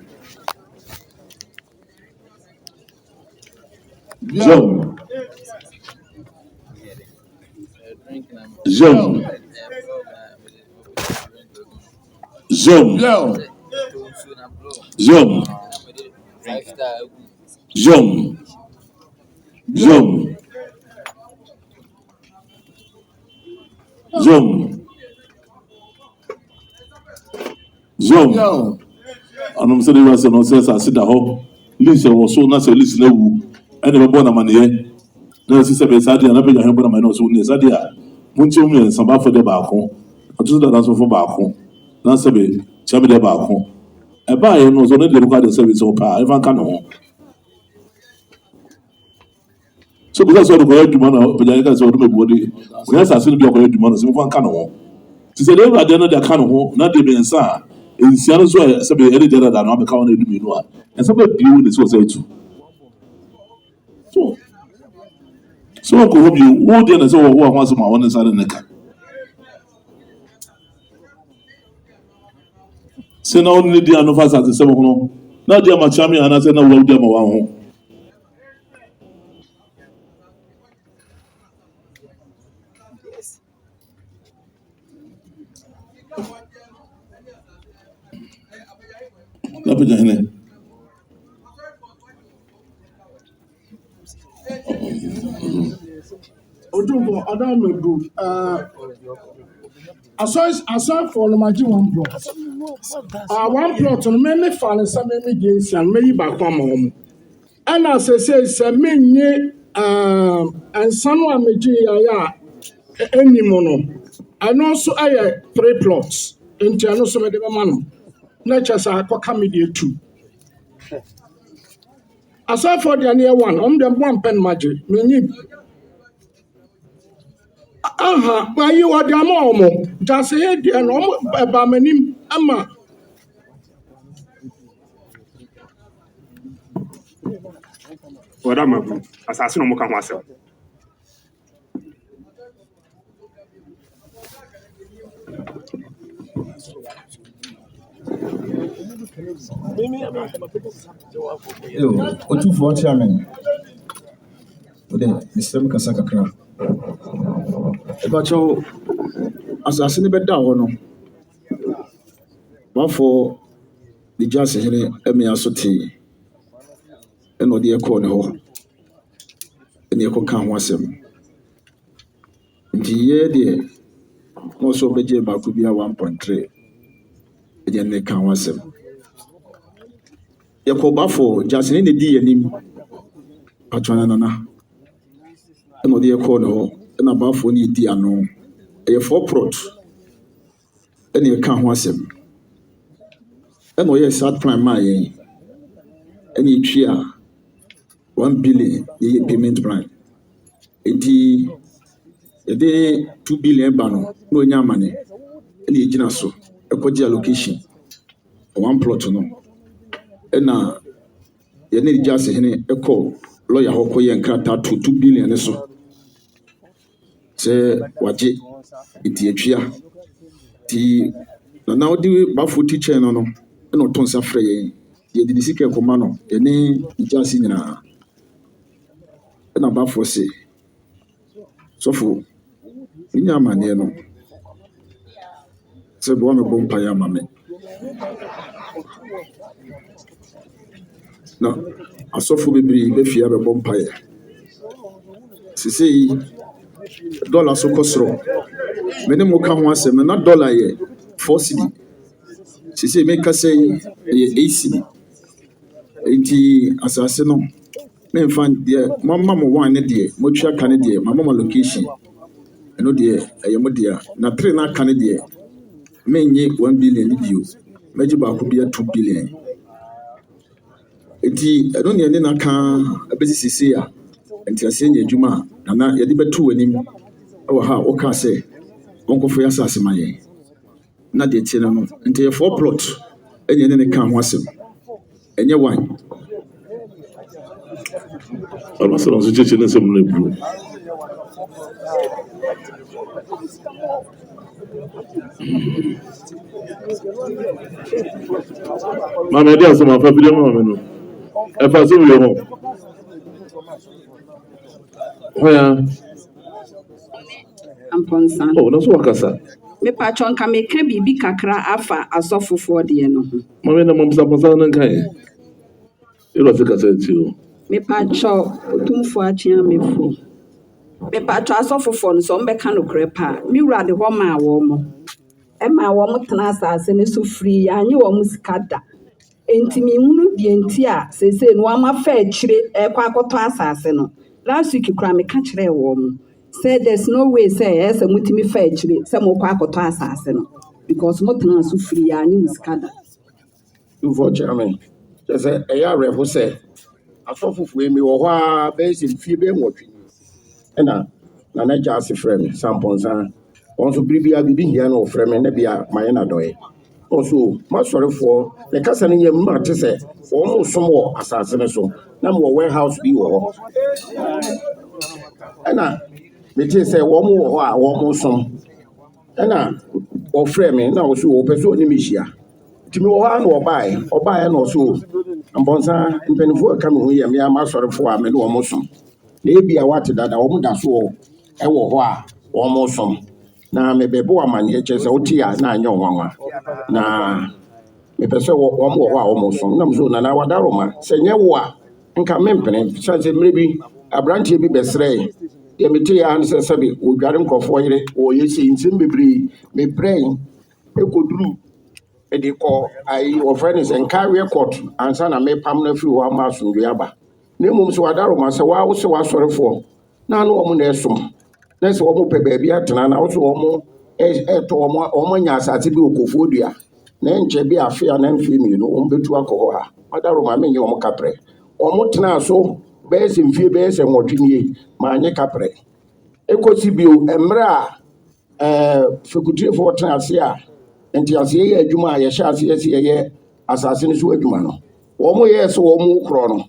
Anum sɛ de wase no sɛ aseda hɔ list wɔ so na sɛ list na wu ɛna bɛbɔ na maneɛ na sɛ sɛ bɛ sade na bɛ yɛ bɔ na maneɛ so ne sade a montie mu yɛ nsamba fo de baako ɔto so da so fo baako na sɛ bɛ kyɛ de baako ɛbaayɛ no ɔsɛ ɔno deɛ bɛkɔ ade service hɔ paa ɛfa nka ne ho so bisa sɛ ɔde kɔyɛ adwuma na ɔpagya ka sɛ ɔde mabuɔ de ɔyɛ asase no bi ɔkɔyɛ adwuma no sɛ mefa nka ne ho nti sɛ deɛ awuradeɛ no de aka ne ho na de mmiɛnsa a nsia no so sɛ ɛde deɛ dada no abɛka wo no adumienu a ɛnsɛ bɛbie wo ne sɛ ɔsɛ atu so wɔkɔ hɔ bio wo deɛ na sɛ wɔwo a ho asɛm a wɔne nsa ne ne ka sɛ na ɔne ne di ano fa asase sɛm ho no na de amakyea me anaasɛ na wawudi ama wɔn ho na pagya hene Odubo Adamebu asɔrefoɔ no magye 1 plot. 1 plot no me fa ne nsa me gye nsia no meyi baako ama wɔn. Ɛna sɛ menye nsa no a megye yɛ a anim no ɛno nso ayɛ 3 plots. Nti ɛno nso mede bɛma no. Na kyerɛ sɛ akɔka me deɛ 2. Asɔrefoɔ deɛ ne yɛ 1. Ɔmo deɛ mo ampɛ no magye. Menyi mayi wɔde ama ɔmo nti ase yɛ deɛ no ɔmo ɛba m'anim ama wɔda ma bu asase no mo ka ho asɛm Otufoɔ chairman wode mesrɛ m kasa kakra ɛbakyɛw asase no bɛda hɔ no wafoɔ de gya asehene ɛmea so tee ɛna ɔde ɛkɔɔ ne hɔ ɛne ɛkɔka ho asɛm nti yɛ deɛ na ɔsɛ ɔbɛgye baako bi a 1.3 ɛdeɛ ne ka ho asɛm yɛkɔ bafoɔ gya asehene ne di yɛnim atwana nana ɛna ɔde ɛkɔɔ ne hɔ ɛna bafoɔ ne yɛdi ano ɛyɛ 4 plot ɛne ɛka ho asɛm ɛna ɔyɛ sad plan maa yɛn ɛne ɛtwi a 1 billion yɛyɛ payment plan enti yɛde 2 billion ba no na ɔnya amane ɛne yɛgyina so ɛkɔgye allocation 1 plot no ɛna yɛne de gya asehene ɛkɔ lawyer hɔ kɔyɛ nkrataa to 2 billion ne so sɛ wagye nti atwia nti na wode bafo teacher no ɛna ɔtɔ nsa frɛ yɛn yɛde ne sika ɛkɔma no yɛne gya ase nyinaa ɛna bafoɔ se sɔfo menya amanneɛ no sɛ bɛwa mebɔ mpaeɛ ama me na asɔfo bebree bɛfie abɛbɔ mpaeɛ sesei dollar so kɔ soro mene mo ka ho asɛm na dollar yɛ 4 cedi sesei meka sɛ yɛ 8 cedi nti asase no memfa deɛ mama mo 1 ne deɛ motwa ka ne deɛ mama mo location ɛno deɛ ɛyɛ mo deɛ na 3 na aka ne deɛ menye 1 billion ne bio mɛgye baako bi 2 billion nti ɛno ne ɛne naka ɛbɛsi sesei a nti aseɛ nyɛ adwuma a nana yɛde bɛto w'anim ɛwɔ ha woka sɛ ɔnkɔfo yɛ asase ma yɛn na deɛ tie no nti yɛ 4 plot ɛne ɛne ne ka ho asɛm ɛnyɛ 1 almasɛ no so kyekye ne nsɛm no aburo maame ɛde asɛm afa bi dɛ ma maame no ɛfa sɛ wie hɔ hɔya Amponsah. Oh, na so wakasa. Mepatro nka meka biribi kakra afa asɔfofoɔ deɛ no ho. Mame na mamsa pasa na nkae. Ero se kasa ti o. Mepatro otumfo akyea mefo. Mepatro asɔfofoɔ no so ɔmbɛka no korɛ pa. Me wura de hɔ ma wɔ mo. Ɛma wɔ mo tena asase ne so free anye wɔ mo sika da. Enti me hunu die nti a sese no ama fa akyire ɛkɔ akɔtɔ asase no. Last week kura meka kyerɛ wɔ mo. Say there's no way say yes mutimi fa akyire say mo kwa akɔtɔ asase no because mo tena so free anye mo sika da. Tumfoɔ chairman kyɛ sɛ ɛyɛ awerɛho sɛ asɔfofoɔ yi mewɔ hɔ a bɛyɛ sɛ mfie bɛyɛ nwɔtwe ɛna nana gya ase frɛ me sampɔnsa wɔn nso bere biara biribi hia no wɔfrɛ me na bia mayɛ n'adɔeɛ ɔso masɔrefoɔ ne kasa no nyam no ate sɛ wɔn mo som wɔ asase no so na mewɔ warehouse bi wɔ hɔ ɛna metee sɛ wɔn mo wɔ hɔ a wɔn mo som ɛna wɔfrɛ me na wɔso wɔpɛ sɛ ɔne me hyia nti mewɔ hɔ a na ɔbaeɛ na ɔso Amponsah mpanimfoɔ a ɛka me ho yɛ me ama asɔrefoɔ a me ne wɔn som na ebi a wɔate dada wɔn da so ɛwɔ hɔ a wɔn som na mebɛbɔ amanneɛ kyerɛ sɛ wote a na anyɛ ɔnwanwa na mepɛ sɛ wɔn wɔ hɔ a wɔn som nam so nana wadaroma sɛ nyɛ wo a nka mempene sɛ mmerɛ bi aberanteɛ bi bɛsrɛe deɛ metee a no sɛ sɛbe wɔdware nkurɔfoɔ yere wɔyɛ sei nsɛm bebree mebrɛe ɛkɔduru ɛde kɔ ayi wɔfrɛ no sɛ nkareɛ court ansa na mepam no afiri hɔ ama asomdwoe aba na mmom sɛ wadaroma sɛ wo sɛ w'asɔrefoɔ na ne wɔn na ɛsom na sɛ wɔn pɛ baabi atena na wɔso wɔn ɛtɔ wɔn anya asase bi wɔ Kofoɔ dua na nkyɛn bi afe a na mfie mmienu wɔn bɛtu akɔ hɔ ha wadaroma menyɛ wɔn kaprɛ wɔn tena so bɛyɛ sɛ mfie bɛyɛ sɛ nwɔtwe nie ma anyɛ kaprɛ ɛkɔsi bio mmerɛ a fekutuefoɔ tena ase a nti aseɛ yɛ adwuma a yɛhyɛ aseɛ sɛ yɛyɛ asase no so adwuma no wɔn yɛɛ sɛ wɔn korɔ no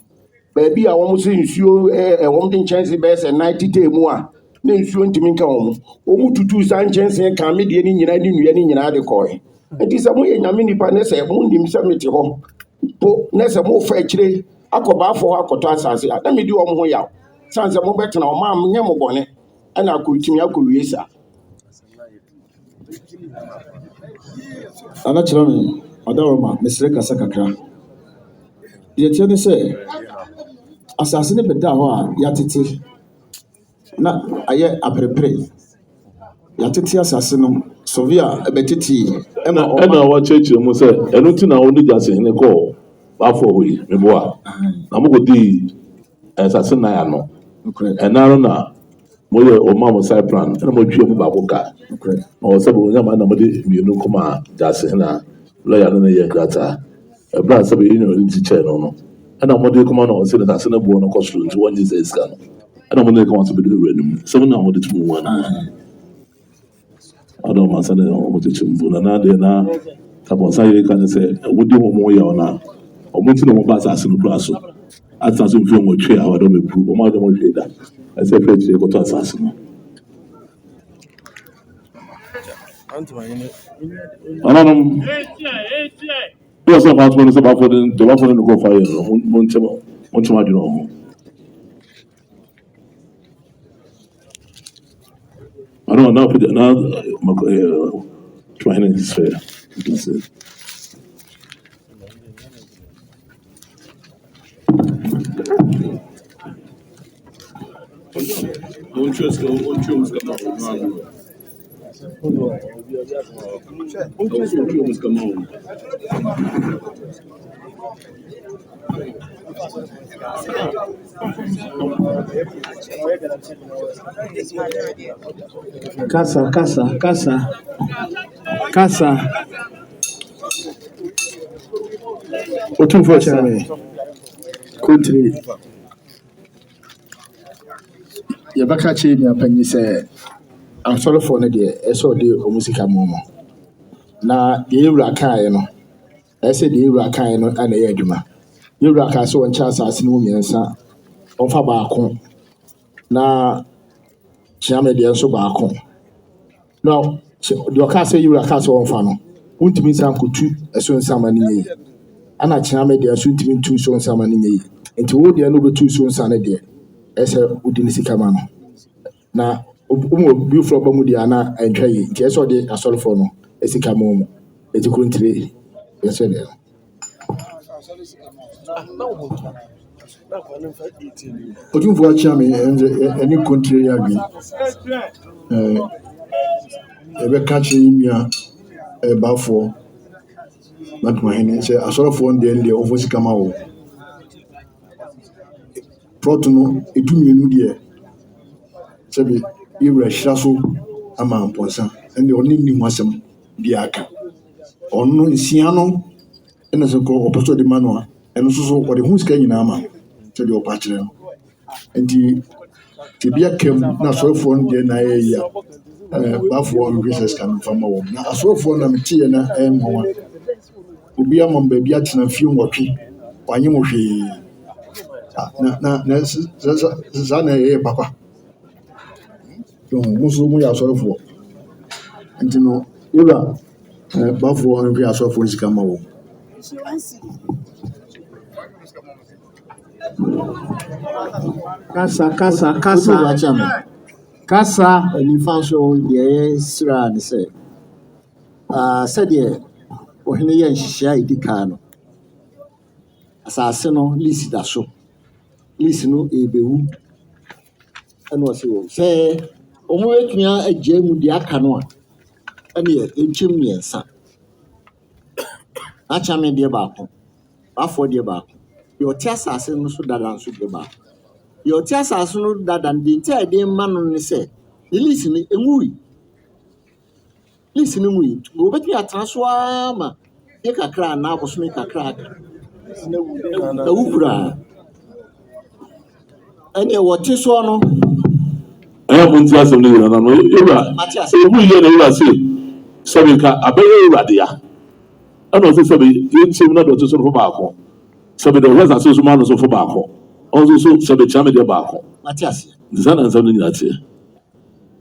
baabi a wɔn sɛ nsuo wɔn de nkyɛnse bɛyɛ sɛ 90 tee mu a na nsuo ntumi nka wɔn tutu saa nkyɛnse ka medeɛ ne nyinaa ne nnua ne nyinaa de kɔɛ nti sɛ moyɛ nyame nipa ne sɛ monim sɛ mete hɔ po ne sɛ mofa akyire akɔbaafoɔ hɔ akɔtɔ asase a na medi wɔn ho yaw san sɛ mobɛtena ɔma nyɛ mo bɔne ɛna akɔtumi akɔwie saa Ana kyerɛ me Adanwoma mesrɛ kasa kakra. Deɛ tiɛ ne sɛ asase ne bɛda hɔ a yɛatete na ayɛ aperepere. Yɛatete asase no sɔvi a ɛbɛtete ɛna wɔakyerɛkyerɛ mu sɛ ɛno nti na wɔde Gyasehene kɔɔ baafo hɔ yi meboa na mokɔdii asase nan ano ɛna no na moyɛ ɔma mo side plan ɛna motwie mu baako ka na wɔ sɛ bɛonyama na mode mmienu kɔma Gyasehene a lɔya no no yɛ krataa ɛberɛ a sɛ bɛyɛ nyɛ ɔde ti kyɛɛ no no ɛna mode kɔma na ɔsɛ ne asase no boɔ no kɔ soro nti wɔngye sɛ sika no ɛna mode kɔma sɛ bɛde wura no mu sɛm na mode to mu wa no Adanwomase ne ɔmokyekyɛ mfu na deɛ na Amponsah yɛ ka ne sɛ wodi wɔ mo yɛ ɔno a ɔmo nti na ɔmo ba asase no kura so atena so mfiri ɔmo atwe a wɔde ɔmo apuru ɔmo ade ɔmo hwee da ɛsɛ fɛ akyire kɔtɔ asase no ɔnanom bi ɔsɛ ɔmo no sɛ baafo de no kɔ fa yɛ no mo nkyɛm adwene ɔmo ɔno na ɔpɛ na Atwima sɛ Kasa. Otumfoɔ chairman. Country. Yɛbɛka kyerɛ nnuapanyin sɛ asɔrefoɔ no deɛ ɛsɛ ɔde ɔmo sika ma ɔmo na deɛ yɛwura kaeɛ no ɛsɛ deɛ yɛwura kaeɛ no ana ɛyɛ adwuma yɛwura kaeɛ sɛ wɔnkyɛ asase no mu mmiɛnsa ɔmfa baako na kyeame deɛ nso baako na deɛ ɔkaa sɛ yɛwura kaa sɛ wɔmfa no wontumi nsa nkotu ɛso nsama no nyɛ yi ana kyeame deɛ nso ntumi ntu so nsama no nyɛ yi nti wo deɛ no wobɛtu so nsa no deɛ ɛsɛ wodi ne sika ma no na ụmụ biofo ọba mu di ana antwa yi nti ɛsɛ ɔde asɔrefoɔ no esika ma ɔmo eti kuntire yɛsɛ deɛ otumfoɔ akyia me ɛne kuntire yɛ adwene ɛbɛka kyerɛ yi nua ɛbaafoɔ Bantamahene sɛ asɔrefoɔ no deɛ ɔmfa sika ma wɔ prɔto no etu mmienu deɛ sɛbi yɛwura hyira so ama Amponsah ɛnna ɔne nni ho asɛm bi aka ɔno nsia no ɛna sɛ ɔpɛ sɛ ɔde ma no a ɛno nso so ɔde ho sika nyinaa ma sɛdeɛ ɔpa kyerɛ no nti ebi akam na asɔrefoɔ no deɛ na ayɛ yi a baafoɔ nhwɛ sɛ sika no mfa ma wɔm na asɔrefoɔ na meteɛ na ɛyɛ nwanwa obi ama m baabi atena fie nwɔtwe wanyɛ mo hwee na saa na ɛyɛ papa mo nso moyɛ asɔrefoɔ nti no wura baafoɔ nhwɛ asɔrefoɔ no sika ma wɔm Kasa nifa nso deɛ yɛsra ne sɛ sɛdeɛ ɔhene yɛ nhyehyɛ a ɛdi kan no asase no lease da so lease no ɛbɛwu ɛna ɔsɛ wɔ sɛ ɔmo bɛtumi agyae mu deɛ aka no a ɛne yɛ ɛntwam mmiɛnsa akyame deɛ baako baafoɔ deɛ baako deɛ ɔte asase no so dada nso deɛ baako deɛ ɔte asase no dada no deɛ nti a ɛde ma no ne sɛ ne lease no ɛnwui lease no nwui nti wɔbɛtumi atena so ara ma deɛ kakra anaa bosome kakra aka ɛwu koraa ɛneɛ wɔte soɔ no ɛyɛ mo nti asɛm no yɛna no ɛwura ɛwu yɛ na ɛwura se sɛbe ka abɛyɛ ɛwurade ya ɛna ɔsɛ sɛbe yɛnkyɛm na dɔte so no fo baako sɛbe dɛ ɔhwɛ asase so ma no so fo baako ɔnso so sɛbe kyea me deɛ baako mate aseɛ nti saa na nsɛm no nyina teɛ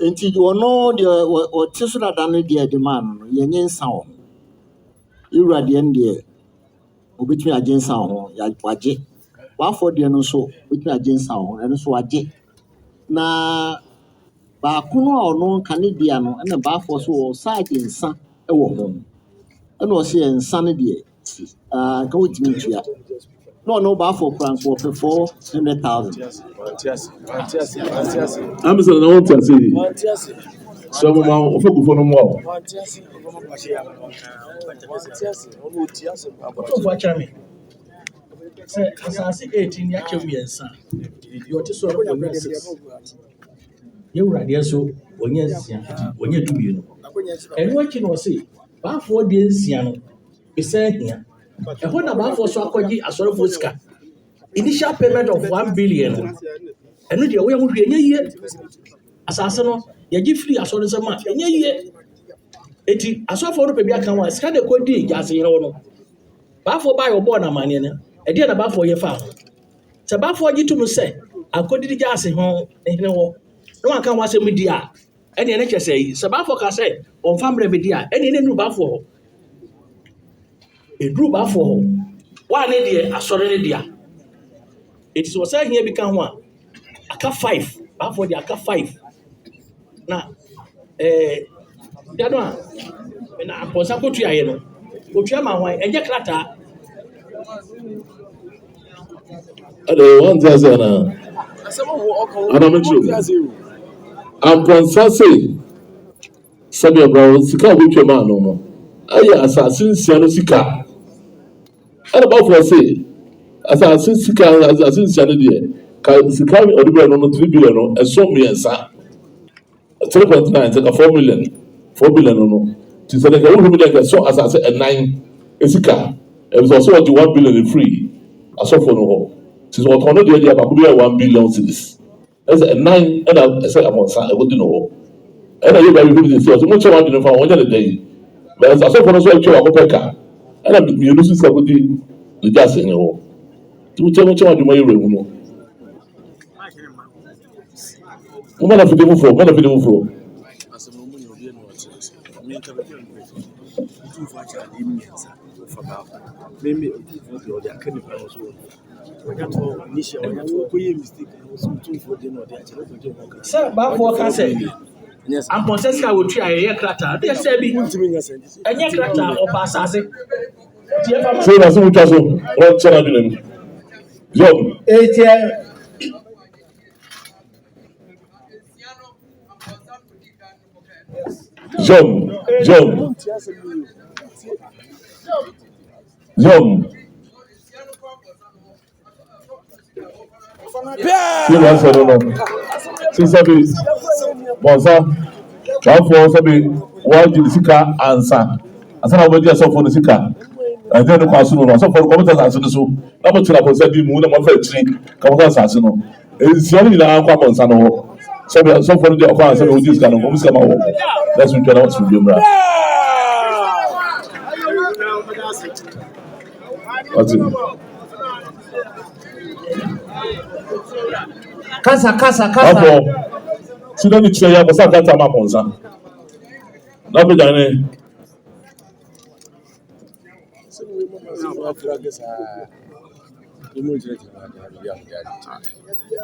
nti ɔno deɛ ɔte so dada no deɛ de maa no no yɛnyɛ nsa wɔ ɛwura deɛ no deɛ obɛtumi agye nsa wɔ ho wagye waafɔ deɛ no nso obɛtumi agye nsa wɔ ho ɛno nso wagye na baako no a ɔno ka ne deɛ no ɛna baafoɔ so wɔ saa agye nsa wɔ ho ɛna ɔsɛ yɛ nsa no deɛ nka wotumi ntua na ɔno baafoɔ kora nko ɔpɛ 400,000 amesɛ na wɔnte ase yi sɛ ɔmoma ɔfɔkufo no mmoa wo ɔtɔfoɔ akyerɛ me sɛ asase 18 ne akyɛ mmiɛnsa deɛ ɔte so no ɔnyɛ 6 yɛwuradeɛ so ɔnyɛ 6 ɔnyɛ 2 ɛno akyi na ɔse baafoɔ deɛ 6 no bɛsɛ ahia ɛhɔ na baafoɔ so akɔgye asɔrefoɔ sika initial payment of 1 billion no ɛno deɛ woyɛ ho hwee ɛnyɛ yie asase no yɛgye firi asɔre nsɛm a ɛnyɛ yie eti asɔrefoɔ no baabi aka ho a sika de kɔdi gyaase yere hɔ no baafoɔ baayɛ ɔbɔɔ no amanneɛ no ɛdeɛ na baafoɔ yɛ fa ho sɛ baafoɔ gye tom sɛ akɔdidi gyaase ho hene hɔ na wanka ho asɛm di a ɛneɛ ne kyɛ sɛ yi sɛ baafoɔ ka sɛ ɔmfa mmerɛ bɛdi a ɛneɛ ne nuru baafoɔ hɔ ɛduru baafoɔ hɔ waa ne deɛ asɔre ne dea ɛti sɛ wɔsɛ ahia bi ka ho a aka 5 baafoɔ deɛ aka 5 na da no a na Amponsah kɔtuaeɛ no ɔtua ma hwan ɛnyɛ krataa ɛde wɔnte ase anaa anamekyerɛ Amponsah se sɛbe ɛbrɛ sika a wɔtwa maa no no ɛyɛ asase nsia no sika ɛna baafoɔ se asase nsia no deɛ ka sika ɔde brɛ no no 3 billion no ɛso mmiɛnsa 3.9 sɛ ka 4 million 4 billion no nti sɛ nka wohwɛ mu deɛ nka ɛso asase 9 ɛsika ɛbisɛ ɔsɛ wɔgye 1 billion free asɔfoɔ no hɔ nti sɛ ɔtɔn no deɛ deɛ baako bi yɛ 1 billion cedis ɛsɛ 9 ɛna ɛsɛ Amponsah ɛkɔdi no hɔ ɛna yɛ baabi hwɛ mu sɛ ɔsɛ mokyɛ wadwene fa wɔnyɛ ne dɛ yi bɛs asɔfoɔ no so atwa wakɔpɛ ka ɛna mmienu so sika kɔdi ne gyaase ne hɔ nti mokyɛ wadwene yɛ wura mu no Mana fide foforɔ. Sɛ baafoɔ ka sɛ Amponsah sika wɔtua ɛyɛ krataa deɛ sɛ bi ɛnyɛ krataa ɔba asase so na so mutwa so wɔnkyɛ no adwene mu Job Yóò wá sọ̀rọ̀ náà. Sísẹ́bi bọ̀nsá tọ́fọ̀ sẹ́bi wọ́n jí ní sika ansa. Asana wọ́n bẹ jí ẹsọ̀fọ̀ ní sika. And then the question was so for government as so. I'm not sure about said the moon of tree, come on, Sassino. It's only the Amponsah. So for the offense of this kind of woman. That's what you're not to do. What's it? Kasa. So then it's a Masaka Amponsah. Not be done.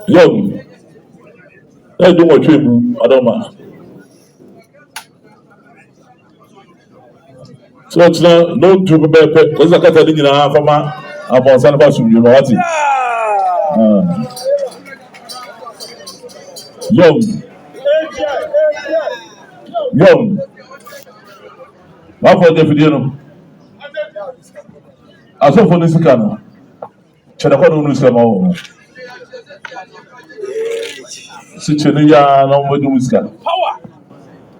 Young. I do what you Adama. So it's no to prepare because I can't in a half a man upon San Basu, you know what? Young. What for the video? I saw for this canoe. Chadakon will come over. Sichenia, no more Dumiska.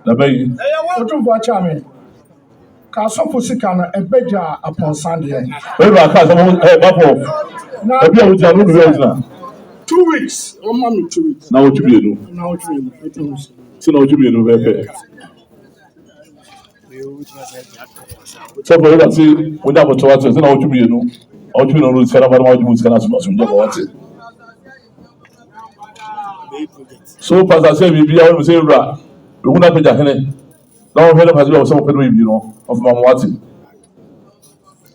The baby. What do you watch? I mean, Castle Sicana, a beja upon Sunday. Where I can't now. 2 weeks. Oh, mommy, 2 weeks. Now what you do? Now what you do? So now what you do, baby? So for you, see, when that was to answer, now what you do? What you know, Sarah, what you can ask us. So, Pastor said, we are say, we will not be Jahene. Now, head of has some people, you know, of Mamwati.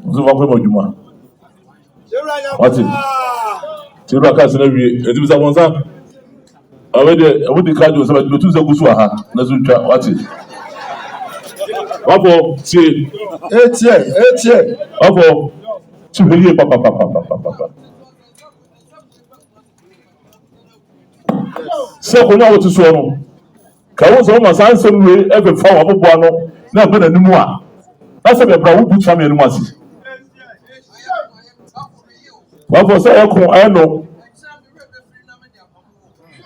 So, what you want? What's it? Tiraka said, it was a one time. I would declare you somebody to do the Guswaha. Let's watch it. Papa, see, 8 years. Papa, to be papa. So, when I was to swallow, Kawas almost answered me every 4 hours. Now, but a new one. That's a brown boot champion. What was I know?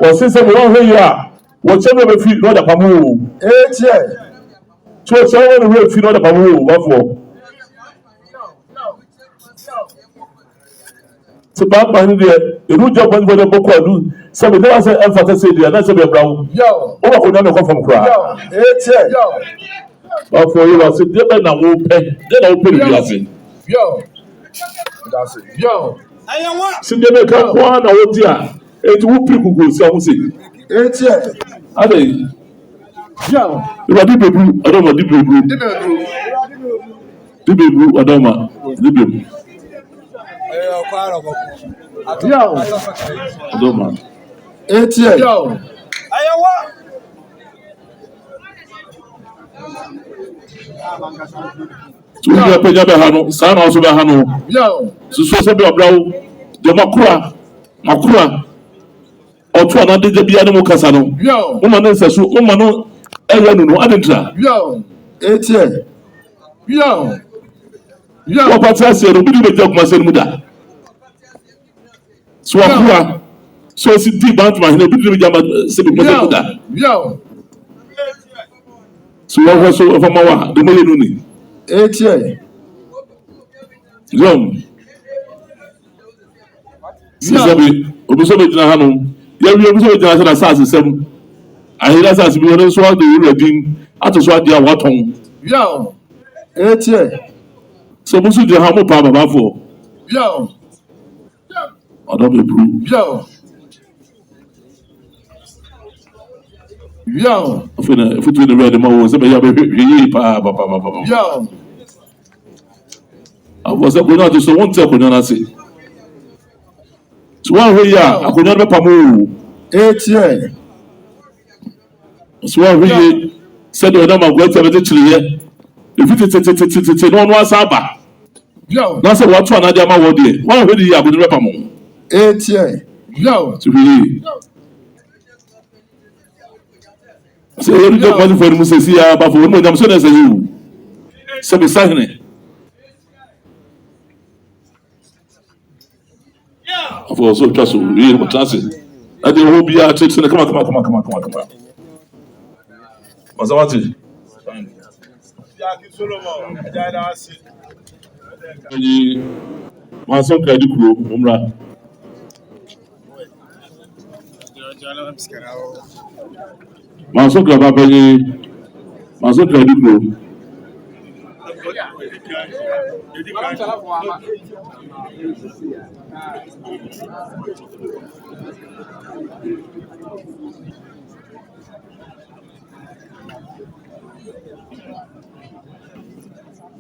Well, since we don't hear whatever we feel, not a pamu. 8 years. So, someone will feel not a pamu. What for? So, Bantamahene, the root job when the book will do. So, we never say emphasis, that's a brown. Yo, oh, I could never come from crowd. 8 years. But for you, I said, they don't open. They don't open the glassing. Yo, that's it. Yo, see, they make up one out there. It will people go, so say, 8 years. Are they? Yo, you are Dibem. I don't know Dibem. Dibem, Adama. Dibem. Yo, Adama. 8 years. Yo, we are paying a hano, son also a hano. Yo, so be a brow, the Makura, or 200 the Biano Casano. Yo, woman is a so, woman, no, Adentra. Yo, 8 years. Yo, what I said, we did a job, Master Muda. So, so it's deep Bantamahene, we did a job, Muda. Yo, so what was so of a Mawa, the Meluni. 8 years. Young. Sisabi, Obusobe Jahano, Yabi Obusobe Jahana Assassin. I hear that as we were so out the reading, at a swat dear Waton. Yo, 8 years. So Musu Jahamo Papa for. Yo, I don't be blue. Yo, if we do the red, Yo, I was up without just one tap when I say. So one way, I could never pamu. 8 years. So one way said, "I'm going to have it here. If it's no one Saba. Yo, that's a watch one idea. One way, I could never pamu. 8 years. Yo, to be. So you don't want for Musia, but for women, I'm so as you. So beside it. Of course, so just real classes. I didn't will be out. Come on. What's about it? Manso Kradikuro, Umra. Manso Krabapani, Manso Kradikuro.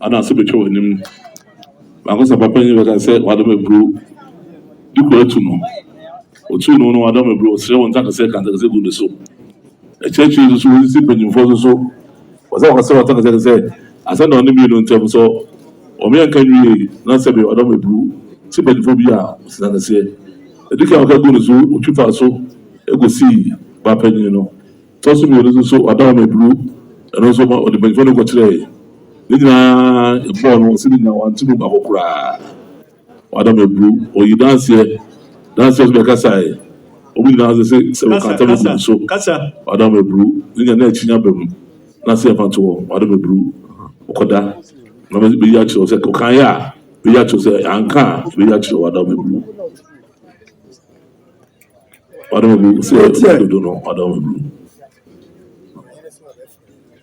Ana Sibicho in him. Mangosa Papani, what I said, Wadame Brew, Duko Tuno. Otuno, no Adame Brew, 7 seconds, and the good so. A church is really for so. Was I was so said, I said, on the million term so. Or me and can you not say, Adame Brew, Sibiphobia, Sana said. The Dika Gagun is who you thought so. You could see Papani, you know. Toss me so Adame Brew, and also the Benfono got today. Nina born sitting now and two Bakokra. Adame Brew, or you dance here, dance just like I say. Obi na say we can tell you so. Adame Brew, Nina Nechinya Bem. Nasi Apanto, Adame Brew, Okoda. Na be ya cho say Kokaya, be ya cho say Anka, be ya cho Adame Brew. Adame Brew, say I don't know Adame Brew.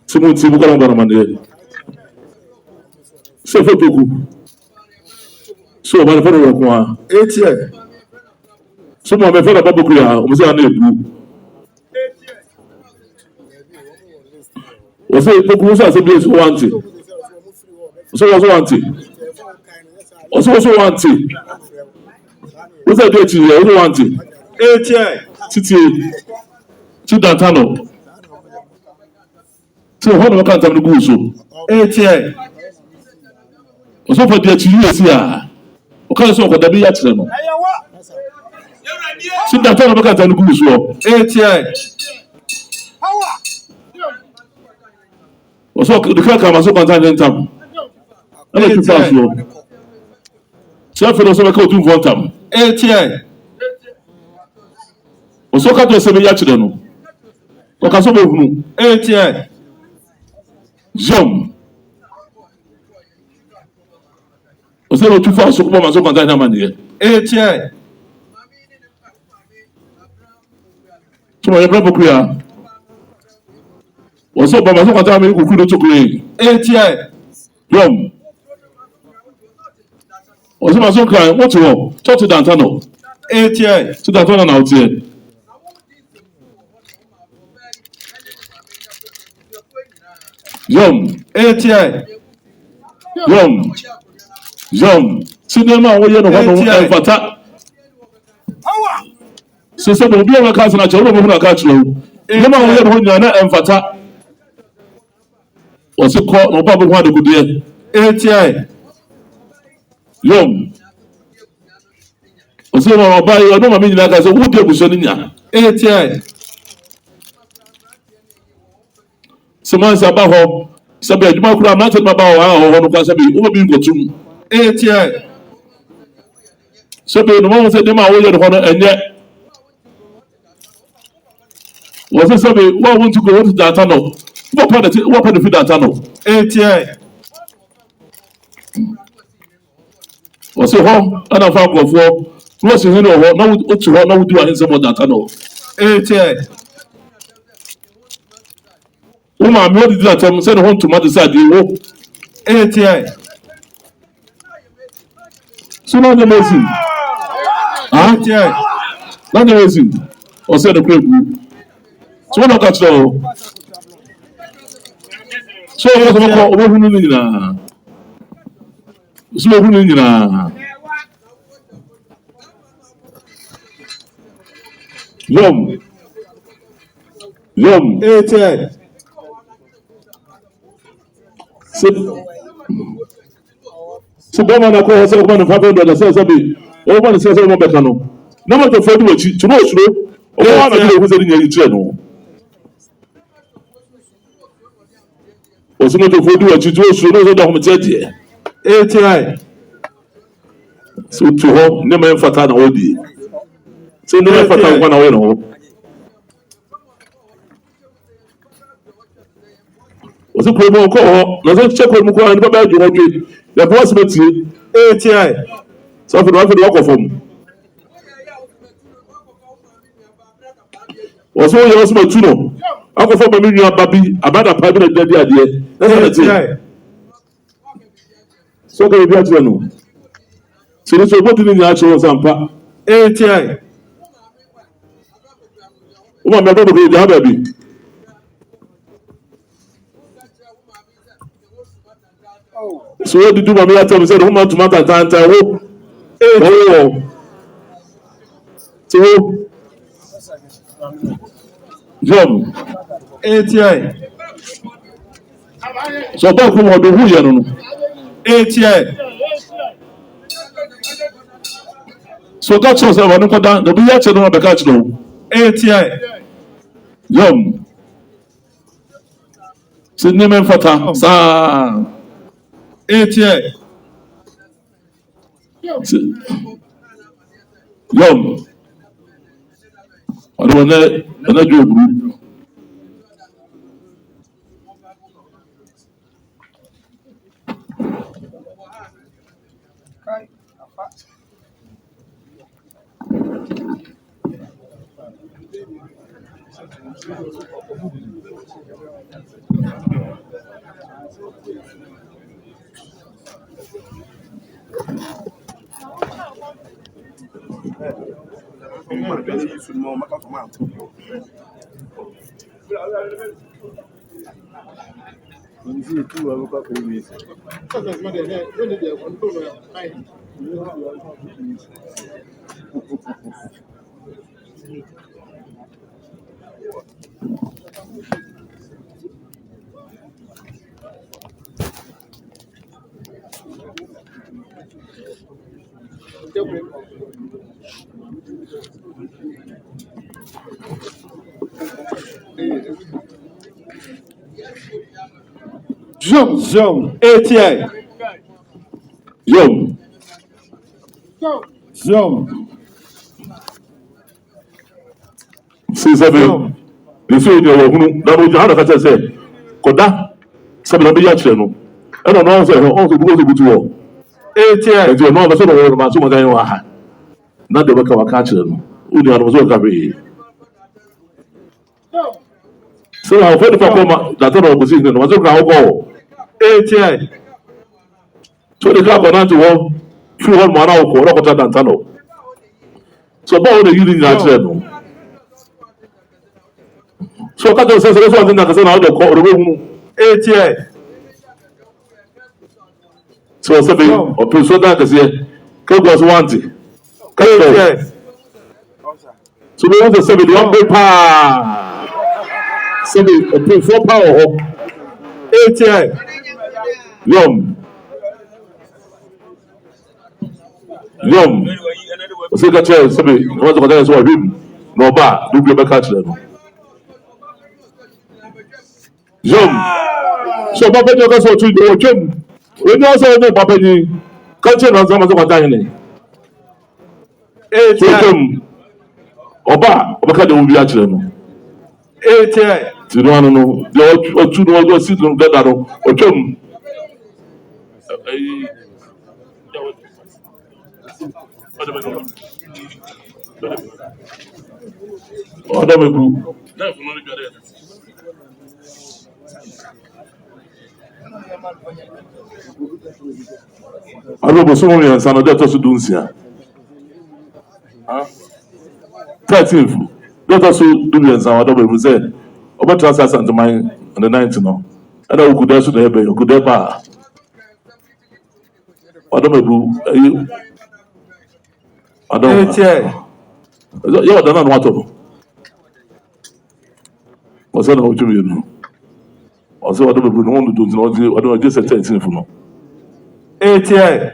Simon Tibu Kalambara Mande. Say for Toku. So, my fellow Wakwa, 8 years. Some of my fellow Babukia, Muzana Blue. Was it Pokusa as a place wanted? So was wanted. Also wanted. Was that date you wanted? 8 years. Titi Dantano. So, how do I can't have the goose? 8 years. Also for the years here. Okay, so for the be at them. Sit down, tell them I can't have the goose. 8 years. Also, the car comes up and time. I let you pass you. So, for those who go to one time. 8 years. Also, can't do 7 years to them. Okay, so 8 years. Jump. Also, too far so come and so contain them here. 8 years. So, my brother, prayer. Also, Baba, so contain me who couldn't talk to me. 8 years. Jump. Also, my son crying. What you want? Talk to Dantano. 8 years. To Dantano now, here. Yum, 8 years. Yum. Cinema, we are the one for so some will be on a cousin at your room. I catch you. Never will when you are not emphata. Was it called no public one good year? 8 years. Yum. Was it my buy you? No, I mean, like I said, who did we send in ya? 8 years. Someone's about home. Somebody, you might have not about our own Kasabi, who will be good to 8 years. So, the moment that they might wear the honor and yet. Was it somebody who want to go to that tunnel? What part of that tunnel? 8 years. Was it home? And I found for what's in no to her, no do I in some of that tunnel? 8 years. Woman, what did that time send home to mother side? You 8 years. So now the amazing. Huh? 8 years. Not the amazing. Or said the great group. So what I got to so I was about over who so who Yum. 8 years. So Bama na kwa sasa kwa nafanya ndo sasa sabi. O bana sasa mo bekano. Na mo to fodu wachi, tuno osuro. O wa na dile kuze ni yitire no. O so mo to fodu wachi tuno osuro no so da ho mtete. 8 years. So to ho ne ma mfata na odi. So ne ma mfata kwa na we no. wɔsi kuro mu ɔkɔ hɔ na sɛ kyɛ kuro mu kɔ nipa bɛyɛ dwuma dwe yɛbɔ wɔsi bɛ tie ATI sɔfo na wafɛ de wakɔ fam wɔsi wɔyɛ wɔsi bɛ tu no akɔ fam ɛmi nua ba bi abada pa bi na ɛdi adeɛ ɛsɛ ɛti sɔkɛ ebi akyerɛ no sini so ɔbɔ di ne nyinaa akyerɛ wɔn sampa ATI wɔn a mɛbɔ bɔ gya baabi. So what did you do? Mami tell me said, "Who want tomato tanta? Wo, wo." So, John, ATI. So back from what do who you know? ATI. So that's what I want to down. The be actually not the catch no. ATI. John. Sit name and fata. Sa. ATI. Yom. I don't want to do. Zoom, ATI. Zoom. See seven. They say they were who that was how the say. Koda. Seven of the yachino. I don't know say also go to war. ATI. You know so the man so much I know. Not the work of a catcher. Who the was work away. So how for the performer that all opposition was go. ATI. So the club on to war. Few one man out for Rocket and Tano. So about the union actually. So cut the sense of something that is not the room. ATI. So something or person that is here. Come was wanting. ATI. So we want to say the young power. So the four power. ATI. Yum. So that chair, somebody wants to go there him. No bar, do be catch them. Yum. So Papa Jokas or two or Jim. We know so no Papa culture on some of the time. ATI. Oba, Oba will be actually. ATI. You don't know. The two no go sit on that or Jim. I don't know someone and son of that also don't see. 13th. Let us do the answer. I don't say. About transfer and mine on the 19th now. And I could also have you could ever. I don't know. I don't know. You're done what of. Was that what you know? Also, I don't know. I don't just a 13th for now. ATI.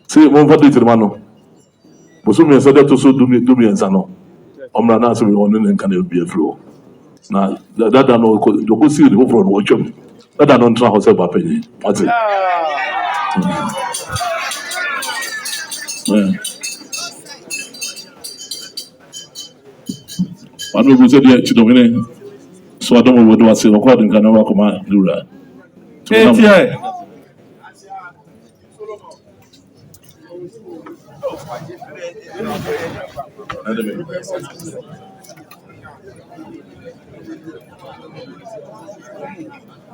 See, one for the man. But some said that also do me and Sano. I'm not answering one and can be a flow. Now, that I know you could see the overall watch him. That I don't try to sell a penny. What's it? I know we said that you know, So I don't know what I say. According to Nkran wakoma lura.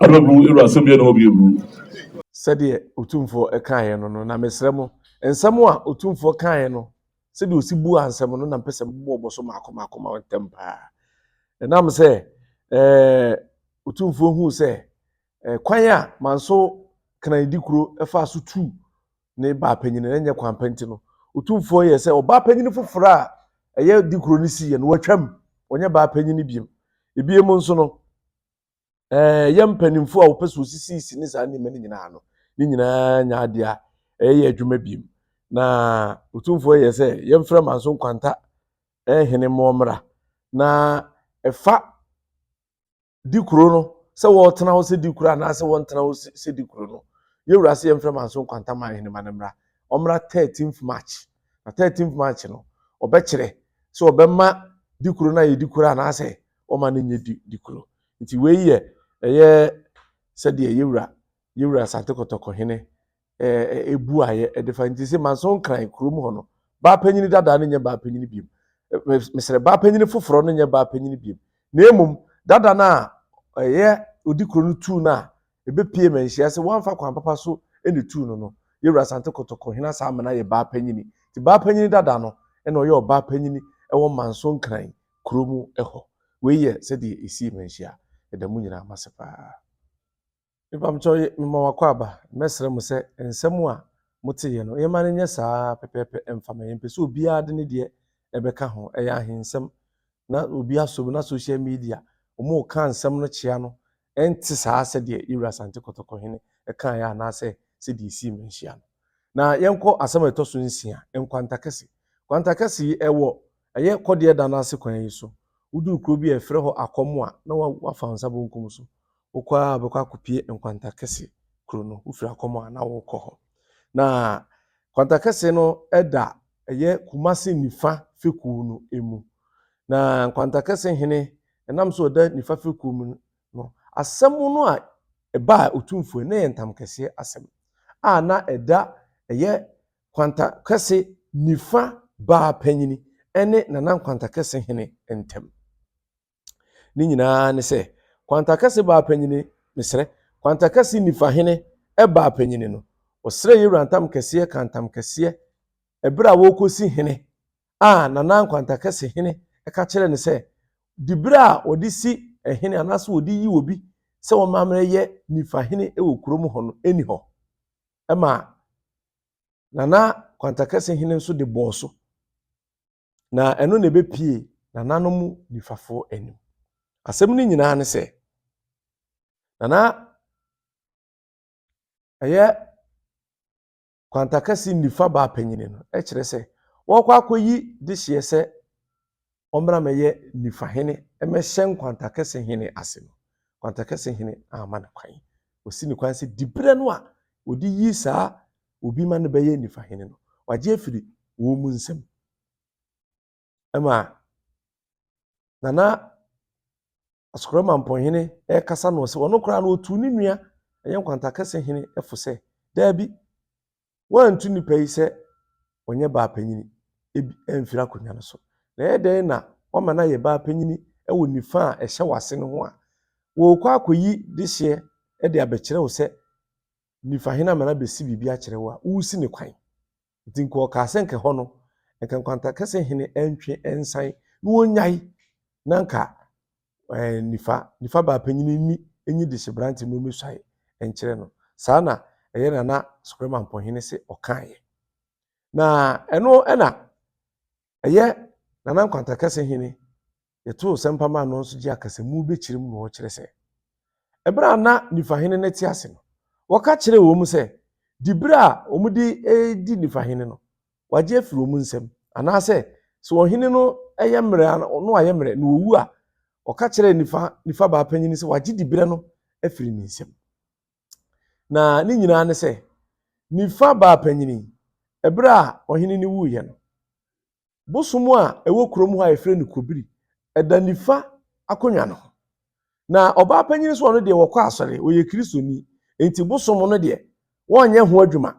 Adobu ira asem no obi ebru. Sɛdeɛ otumfoɔ ɛkaeɛ no na mesrɛ mo nsɛm a otumfoɔ kaeɛ no sɛdeɛ osi bu ansɛm no na mpɛ sɛ mbɔ so maakoma ntɛm paa ɛnam sɛ otumfoɔ hu sɛ kwan a manso kran di kuro ɛfa so tu ne ba panyin na nyɛ kwan panti no otumfoɔ yɛ sɛ ɔba panyin foforɔ a ɛyɛ di kuro no si yɛ no watwam ɔnyɛ ba panyin biem ebiem nso no yɛ mpanimfoɔ a wɔpɛ so sisi ne saa nneɛma no nyinaa no ne nyinaa nya ade a ɛyɛ adwuma biem na otumfoɔ yɛ sɛ yɛmfrɛ manso nkwanta hene mmɔmmra na ɛfa di kuro no sɛ wɔtena hɔ sɛ di kuro anaasɛ wɔntena hɔ sɛ di kuro no yɛwura sɛ yɛmfrɛ manso nkwanta ma hene ma no mmra ɔmmra 13th March na 13th March no ɔbɛkyerɛ sɛ ɔbɛma di kuro no a yɛdi kuro anaasɛ ɔma no nyɛ di kuro nti wei yɛ ɛyɛ sɛdeɛ yɛwura Asante Kɔtɔkɔ hene ebu ayɛ ɛde fa nti sɛ manso Nkran kurom hɔ no ba panyini dada no nyɛ ba panyini biem mesrɛ ba panyini foforɔ no nyɛ ba panyini biem na emom dada na ɛyɛ odi kuro no tu na ebepie manhyia sɛ wɔamfa kwan papa so ɛne tu no yɛwura Asante Kɔtɔkɔ hene asa amana yɛ ba panyini ti ba panyini dada no ɛna ɔyɛ ɔba panyini ɛwɔ manso Nkran kurom ɛhɔ wei yɛ sɛdeɛ esi manhyia ɛda mu nyinaa mase paa mepamkyɛ mema wakɔ aba mɛsrɛ mo sɛ nsɛm a moteyɛ no yɛma no nyɛ saa pɛpɛɛpɛ ɛmfama yɛmpɛ sɛ obiara de ne deɛ ɛbɛka ho ɛyɛ ahensɛm na obi asom na social media ɔmo ka nsɛm no kyea no ɛnte saa sɛdeɛ yɛwura Asante Kɔtɔkɔ hene ɛkaeɛ anaasɛ sɛdeɛ esi manhyia no na yɛnkɔ asɛm a ɛtɔ so 6 Nkwantakese yi ɛwɔ ɛyɛ kɔdeɛ da no ase kwan yi so woduru kuro bi a ɛfrɛ hɔ akɔm a na wafa nsa bonkum so wokɔ a bɛkɔ akɔpie Nkwantakese kuro no wofiri akɔm a na wokɔ hɔ na Nkwantakese no ɛda ɛyɛ Kumase nifa fekuo no emu na Nkwantakese hene ɛnam so ɔda nifa fekuo mu no asɛm no a ɛba otumfuo na yɛ ntam kɛseɛ asɛm a na ɛda ɛyɛ Nkwantakese nifa baa panyini ɛne nana Nkwantakese hene ntɛm ne nyinaa ne sɛ Nkwantakese baa panyini mesrɛ Nkwantakese nifa hene ɛbaa panyini no ɔsrɛ yɛwura ntam kɛseɛ ka ntam kɛseɛ ɛbere a wɔkɔsi hene a nana Nkwantakese hene ɛka kyerɛ ne sɛ dibere a ɔde si hene anaasɛ ɔde yi obi sɛ ɔmammerɛ yɛ nifa hene ɛwɔ kurom hɔ no ɛni hɔ ɛma nana Nkwantakese hene nso de bɔɔ so na ɛno na ɛbɛpie nananom nifafoɔ anim asɛm no nyinaa ne sɛ nana ɛyɛ Nkwantakese nifa baa panyini no ɛkyerɛ sɛ wɔkɔ akɔyi de hyeɛ sɛ ɔmmra mɛyɛ nifa hene ɛmɛhyɛ Nkwantakese hene ase no Nkwantakese hene ama ne kwan osi ne kwan sɛ dibere no a ɔde yi saa obi ma no bɛyɛ nifa hene no wagye afiri wɔn mu nsɛm ɛma nana Asokoro Amponsah ɛkasa no sɛ ɔno koraa no otu ne nua ɛyɛ Nkwantakese hene ɛfo sɛ daabi wɔantu nipa yi sɛ ɔnyɛ baa panyini ebi ɛmfiri akonnwa no so na ɛyɛ dɛn na ɔma na yɛ baa panyini ɛwɔ nifa a ɛhyɛ wase no ho a wɔkɔ akɔyi de hyeɛ ɛde abɛkyerɛ wo sɛ nifa hene amana bɛsi biribi akyerɛ wo a wosi ne kwan nti nkɔ ɔka sɛ nkɛ hɔ no nka Nkwantakese hene ɛntwe ɛnsan na wɔnyae na nka nifa baa panyini ni enyi de hye branti no mesuae ɛnkyerɛ no saa na ɛyɛ nana Asokoro Amponsah sɛ ɔkaeɛ na ɛno ɛna ɛyɛ nana Nkwantakese hene yɛtoo sɛmpama no nso gye akasamu bɛkyerɛ mu na ɔkyerɛ sɛ ɛbere a na nifa hene no te ase no wɔka kyerɛ wɔ mu sɛ dibere a wɔn de di nifa hene no wagye afiri wɔn nsɛm anaasɛ sɛ ɔhene no ɛyɛ mmerɛ no ayɛ mmerɛ na owu a ɔka kyerɛ nifa baa panyini sɛ wagye dibere no afiri ne nsɛm na ne nyinaa ne sɛ nifa baa panyini ɛbere a ɔhene no wuyɛ no bosom a ɛwɔ kurom hɔ a yɛfrɛ no kobiri ɛda nifa akonnwa no na ɔbaa panyin so ɔno deɛ wɔkɔ asɔre ɔyɛ kristoni enti bosom no deɛ wɔnyɛ ho adwuma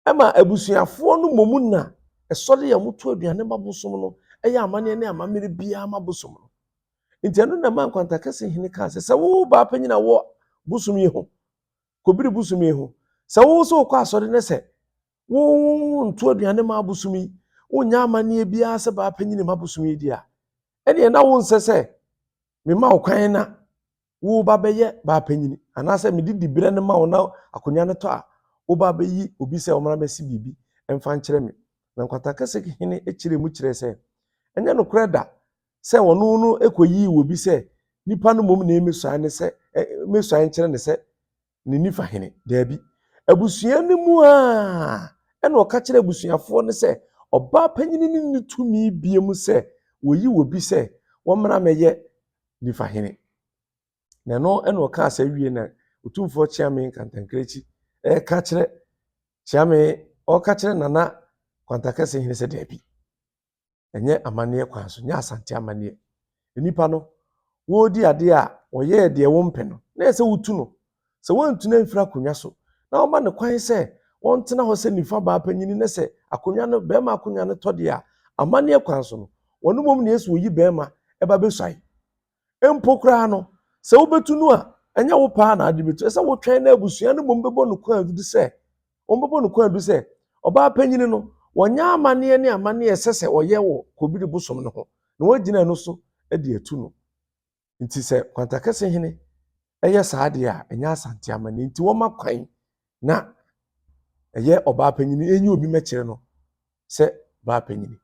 ɛma abusuafoɔ no mmom na ɛsɔre yɛ moto aduane ma bosom no ɛyɛ amanneɛ ne amammerɛ biara ma bosom no nti ɛno na ma Nkwantakese hene kaa sɛ wo baa panyin a wɔ bosom yi ho kɔbiri bosom yi ho sɛ wo so wokɔ asɔre ne sɛ wo nto aduane ma bosom yi wonya amanneɛ biara sɛ baa panyin ma bosom yi di a ɛdeɛ na wo nsɛ sɛ mema wo kwan na wo ba bɛyɛ baa panyin anaasɛ mede dibere ne ma wo na akonya ne tɔ a wo ba bɛyi obi sɛ ɔmra bɛsi biribi ɛmfa nkyerɛ me na Nkwantakese hene ɛkyerɛ mu kyerɛ sɛ ɛnyɛ no korɛ da sɛ ɔno no ɛkɔyi wɔ bi sɛ nipa no mom na ɛmɛsuan ne sɛ ɛmɛsuan nkyerɛ ne sɛ ne nifa hene daabi abusua no mu a ɛna ɔka kyerɛ abusuafoɔ no sɛ ɔbaa panyin ne ne tumi bie mu sɛ wɔyi wɔ bi sɛ wɔmmra mɛyɛ nifa hene na no ɛna ɔka asɛ wie na otumfoɔ Kyeame Nkantankrakyi ɛka kyerɛ Kyeame ɔka kyerɛ Nana Nkwantakese hene sɛ daabi ɛnyɛ amanneɛ kwan so nyɛ asante amanneɛ nipa no wɔdi ade a ɔyɛ deɛ wo mpɛ no na ɛsɛ wotu no sɛ wɔntu na mfira akonnwa so na ɔma ne kwan sɛ wɔntena hɔ sɛ nifa baa panyin ne sɛ akonnwa no bɛrima akonnwa no tɔ deɛ a amanneɛ kwan so no wɔn mom na Yesu oyi bɛrima ɛba bɛsuae mpo koraa no sɛ wobɛtu no a ɛnyɛ wo paa na ade bɛtu ɛsɛ wotwɛn na abusua no mom bɛbɔ no kwan adu sɛ wɔmbɛbɔ no kwan adu sɛ ɔbaa panyin no wɔnya amanneɛ ne amanneɛ ɛsɛ sɛ ɔyɛ wɔ kɔbiri bosom no ho na wɔgyina no so de atu no nti sɛ Nkwantakese hene ɛyɛ saa deɛ a ɛnyɛ asante amanneɛ nti wɔma kwan na ɛyɛ ɔbaa panyin ɛnyɛ obi mɛkyerɛ no sɛ baa panyin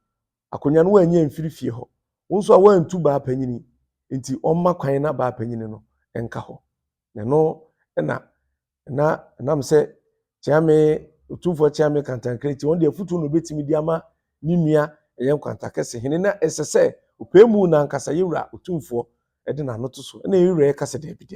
akonnwa no wɔanyɛ mfiri fie hɔ wo nso a wɔantu baa panyin nti ɔma kwan na baa panyin no ɛnka hɔ na no ɛna nam sɛ Kyeame otumfoɔ Kyeame Nkantankrakyi wɔn de afutu no betimi di ama ne nua ɛyɛ Nkwantakese hene na ɛsɛ sɛ opɛmu na ankasa yɛwura otumfoɔ ɛde n'ano to so ɛna yɛwura ɛkasa daabi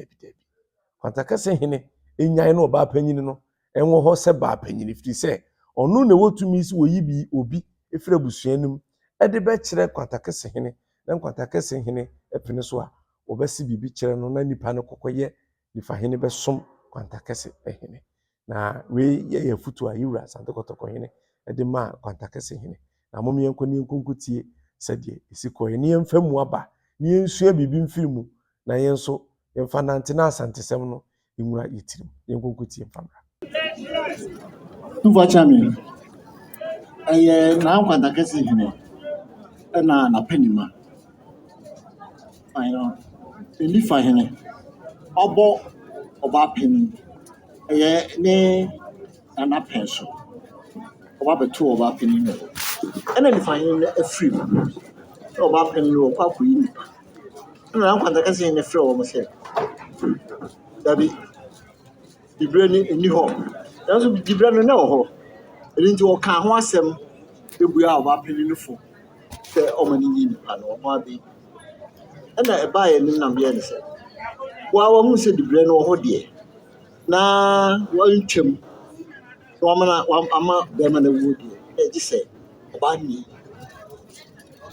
Nkwantakese hene enyan no ɔbaa panyin no ɛnwɔ hɔ sɛ baa panyin firi sɛ ɔno na wɔtumi si wɔyi bi obi efiri abusua no mu ɛde bɛkyerɛ Nkwantakese hene na Nkwantakese hene ɛpene so a wɔbɛsi biribi kyerɛ no na nipa no kɔkɔyɛ nifa hene bɛsom Nkwantakese hene na we yɛ afutu a yɛwura Asante Kɔtɔkɔ hene ɛde ma Nkwantakese hene na mom yɛnkɔ ne yɛnkonkotie sɛdeɛ ɛsi kɔɛ ne yɛmfa mu aba ne yɛnsua biribi mfiri mu na yɛnso yɛmfa nante na asantesɛm no nwura yɛtirim yɛnkonkotie mfamra Tufa Kyeame ɛyɛ na Nkwantakese hene ɛna n'apanima ayɔ nifa hene ɔbɔ ɔbaa panyin ɛyɛ ne nana pɛn so ɔba bɛto ɔbaa panyin no ɛna nifa hene no afiri mu na ɔbaa panyin no ɔkɔ akɔyi nipa ɛna Nkwantakese hene frɛ wɔn sɛ dabi dibere ni hɔ nanso dibere no na wɔ hɔ ɛno nti ɔka ho asɛm ebua ɔbaa panyin no fo sɛ ɔmo ne nyi nipa no ɔmo abi ɛna ɛbaa yɛ nim nam yɛ ne sɛ wɔn mu sɛ dibere no wɔ hɔ deɛ na wɔntwam na ama bɛrima no wuo deɛ ɛgye sɛ ɔbaa ni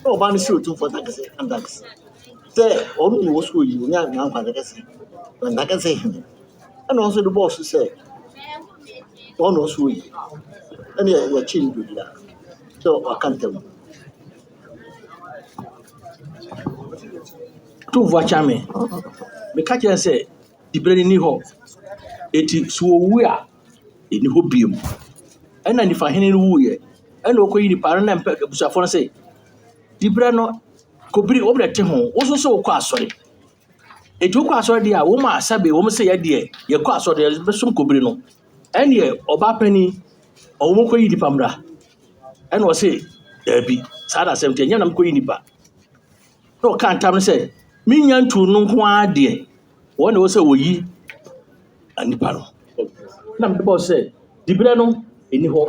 na ɔbaa no si otumfoɔ Nkwantakese sɛ ɔno na wɔ so yi onya na Nkwantakese hene ɛna ɔnso de bɔɔso sɛ ɔno wɔ so yi ɛna yɛkyi no dodi a sɛ ɔka ntam Tufa Kyeame meka kyerɛ sɛ dibere ni hɔ eti so owu a eni hɔ biem ɛna nifa hene no wuyɛ ɛna ɔkɔyi nipa no na mpɛ abusuafoɔ no sɛ dibere no kɔbiri wɔn bɛ te ho wɔn nso sɛ wɔkɔ asɔre eti wɔkɔ asɔre deɛ a wɔn a asabe wɔn sɛ yɛ deɛ yɛkɔ asɔre deɛ bɛsom kɔbiri no ɛneɛ ɔbaa panyin ɔwɔn kɔyi nipa mmra ɛna ɔsɛ daabi saa na asɛm tɛ nyɛ nam kɔyi nipa na ɔka ntam no sɛ minya ntu no nko ara deɛ wɔn na wɔsɛ wɔyi nipa no na mede bɔ sɛ dibere no ɛni hɔ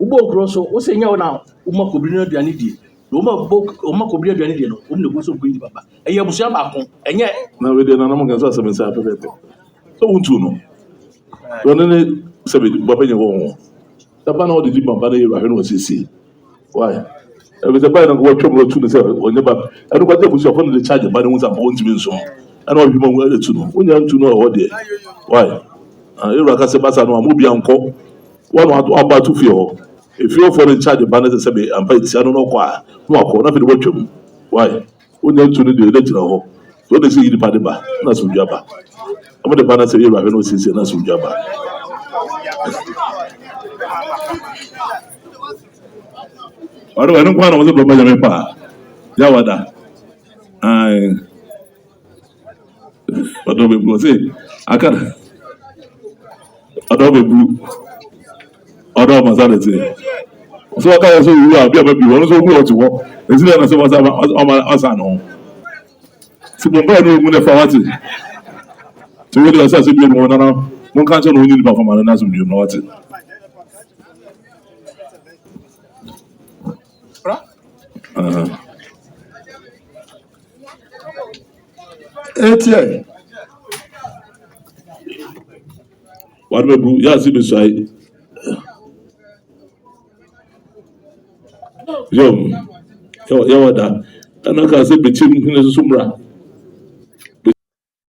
wobɔ nkuro so wo sɛ nyɛ wo na woma kɔbiri no aduane die na woma kɔbiri aduane die no wom na ɛgu so kɔyi nipa ba ɛyɛ abusua baako ɛnyɛ na wede na nam nkanso asɛm nsa pɛpɛpɛ sɛ wontu no ɔne ne sɛ baba nyɛ wɔ ho sɛba na wɔde Dibem ba no yɛ ahwɛ no wɔ siesie why ɛbɛ sɛ ba no wɔtwam no tu no sɛ ɔnyɛ ba ɛno kwagye abusuafoɔ no de charge ba no hu sɛ ama wɔntumi nso ana ɔhwɛ mu etu no wonya ntu no ɔwɔ deɛ why ewura kase basa no amu bia nkɔ wɔn abɔ ato fie hɔ efie ɔfɔ no nkyɛn de ba ne sɛ bɛ ampa etia no n'ɔkɔ a no akɔ n'afɛ de wɔtwa mu why wonya ntu no deɛ ɛde gyina hɔ so ɔde sɛ yi nipa de ba na so dwa ba ɔmo de ba na sɛ ewura hwɛ na osiesie na so dwa ba. Ɔno ɛno nkwa na wɔn sɛ bɛbɔ nyame pa yawada ayi ɔdɔ bɛ blu ɔsɛ akara ɔdɔ bɛ blu ɔdɔ ɔmasa de te so ɔka yɛ so wuru a bi a bɛ bi wɔn nso ogu ɔte hɔ esi na sɛ wɔsa ɔma ɔsa ne ho si bɔnbɔn yɛ no ogu ne fa wate te wele ɔsɛ ase bi mu ɔnana mo nka nkyɛn na onyi nipa fama no na so bi mu na wate. Etie. Wadu bɛ blu yɛ asi bɛ so ayi yawada ɛna ka sɛ bɛ kyɛm ne soso mura.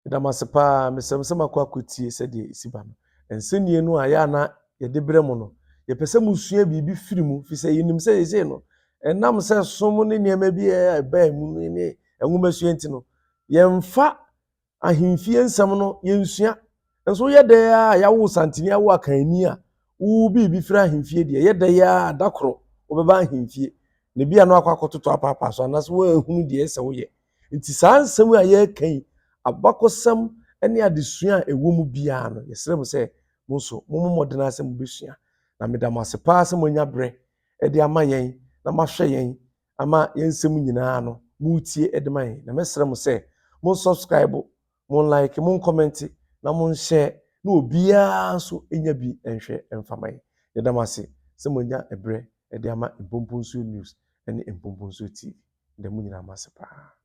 Damase paa mesɛm sɛ makɔ akɔtie sɛdeɛ ɛsi ba no nsɛnnie no a yɛ ana yɛde brɛ mu no yɛpɛ sɛ musua biribi firi mu fi sɛ yɛnim sɛ yɛsei no ɛnam sɛ som ne nneɛma bi ɛbaa mu ne ɛnwomasua nti no yɛmfa ahemfie nsɛm no yɛnsua nso yɛda a yɛawo santene awo akanni a wo biribi firi ahemfie deɛ yɛda a da koro wobɛba ahemfie ne bia no akɔ akɔtotɔ apaapa so anaasɛ woahunu deɛ ɛsɛ woyɛ nti saa nsɛm a yɛkan abakɔsɛm ne adesua a ɛwɔ mu biara no yɛsrɛ mu sɛ mo nso mommɔden asɛ mobɛsua na meda mo ase paa sɛ moanya berɛ de ama yɛn na mahwɛ yɛn ama yɛnsɛm nyinaa no motie de ma yɛn na mɛsrɛ mo sɛ mo subscribe mo like mo comment na mo share na obiara nso nya bi nhwɛ mfama yɛn yɛda mo ase sɛ moanya berɛ de ama Mpomponsuo news ne Mpomponsuo TV da mo nyinaa mo ase paa.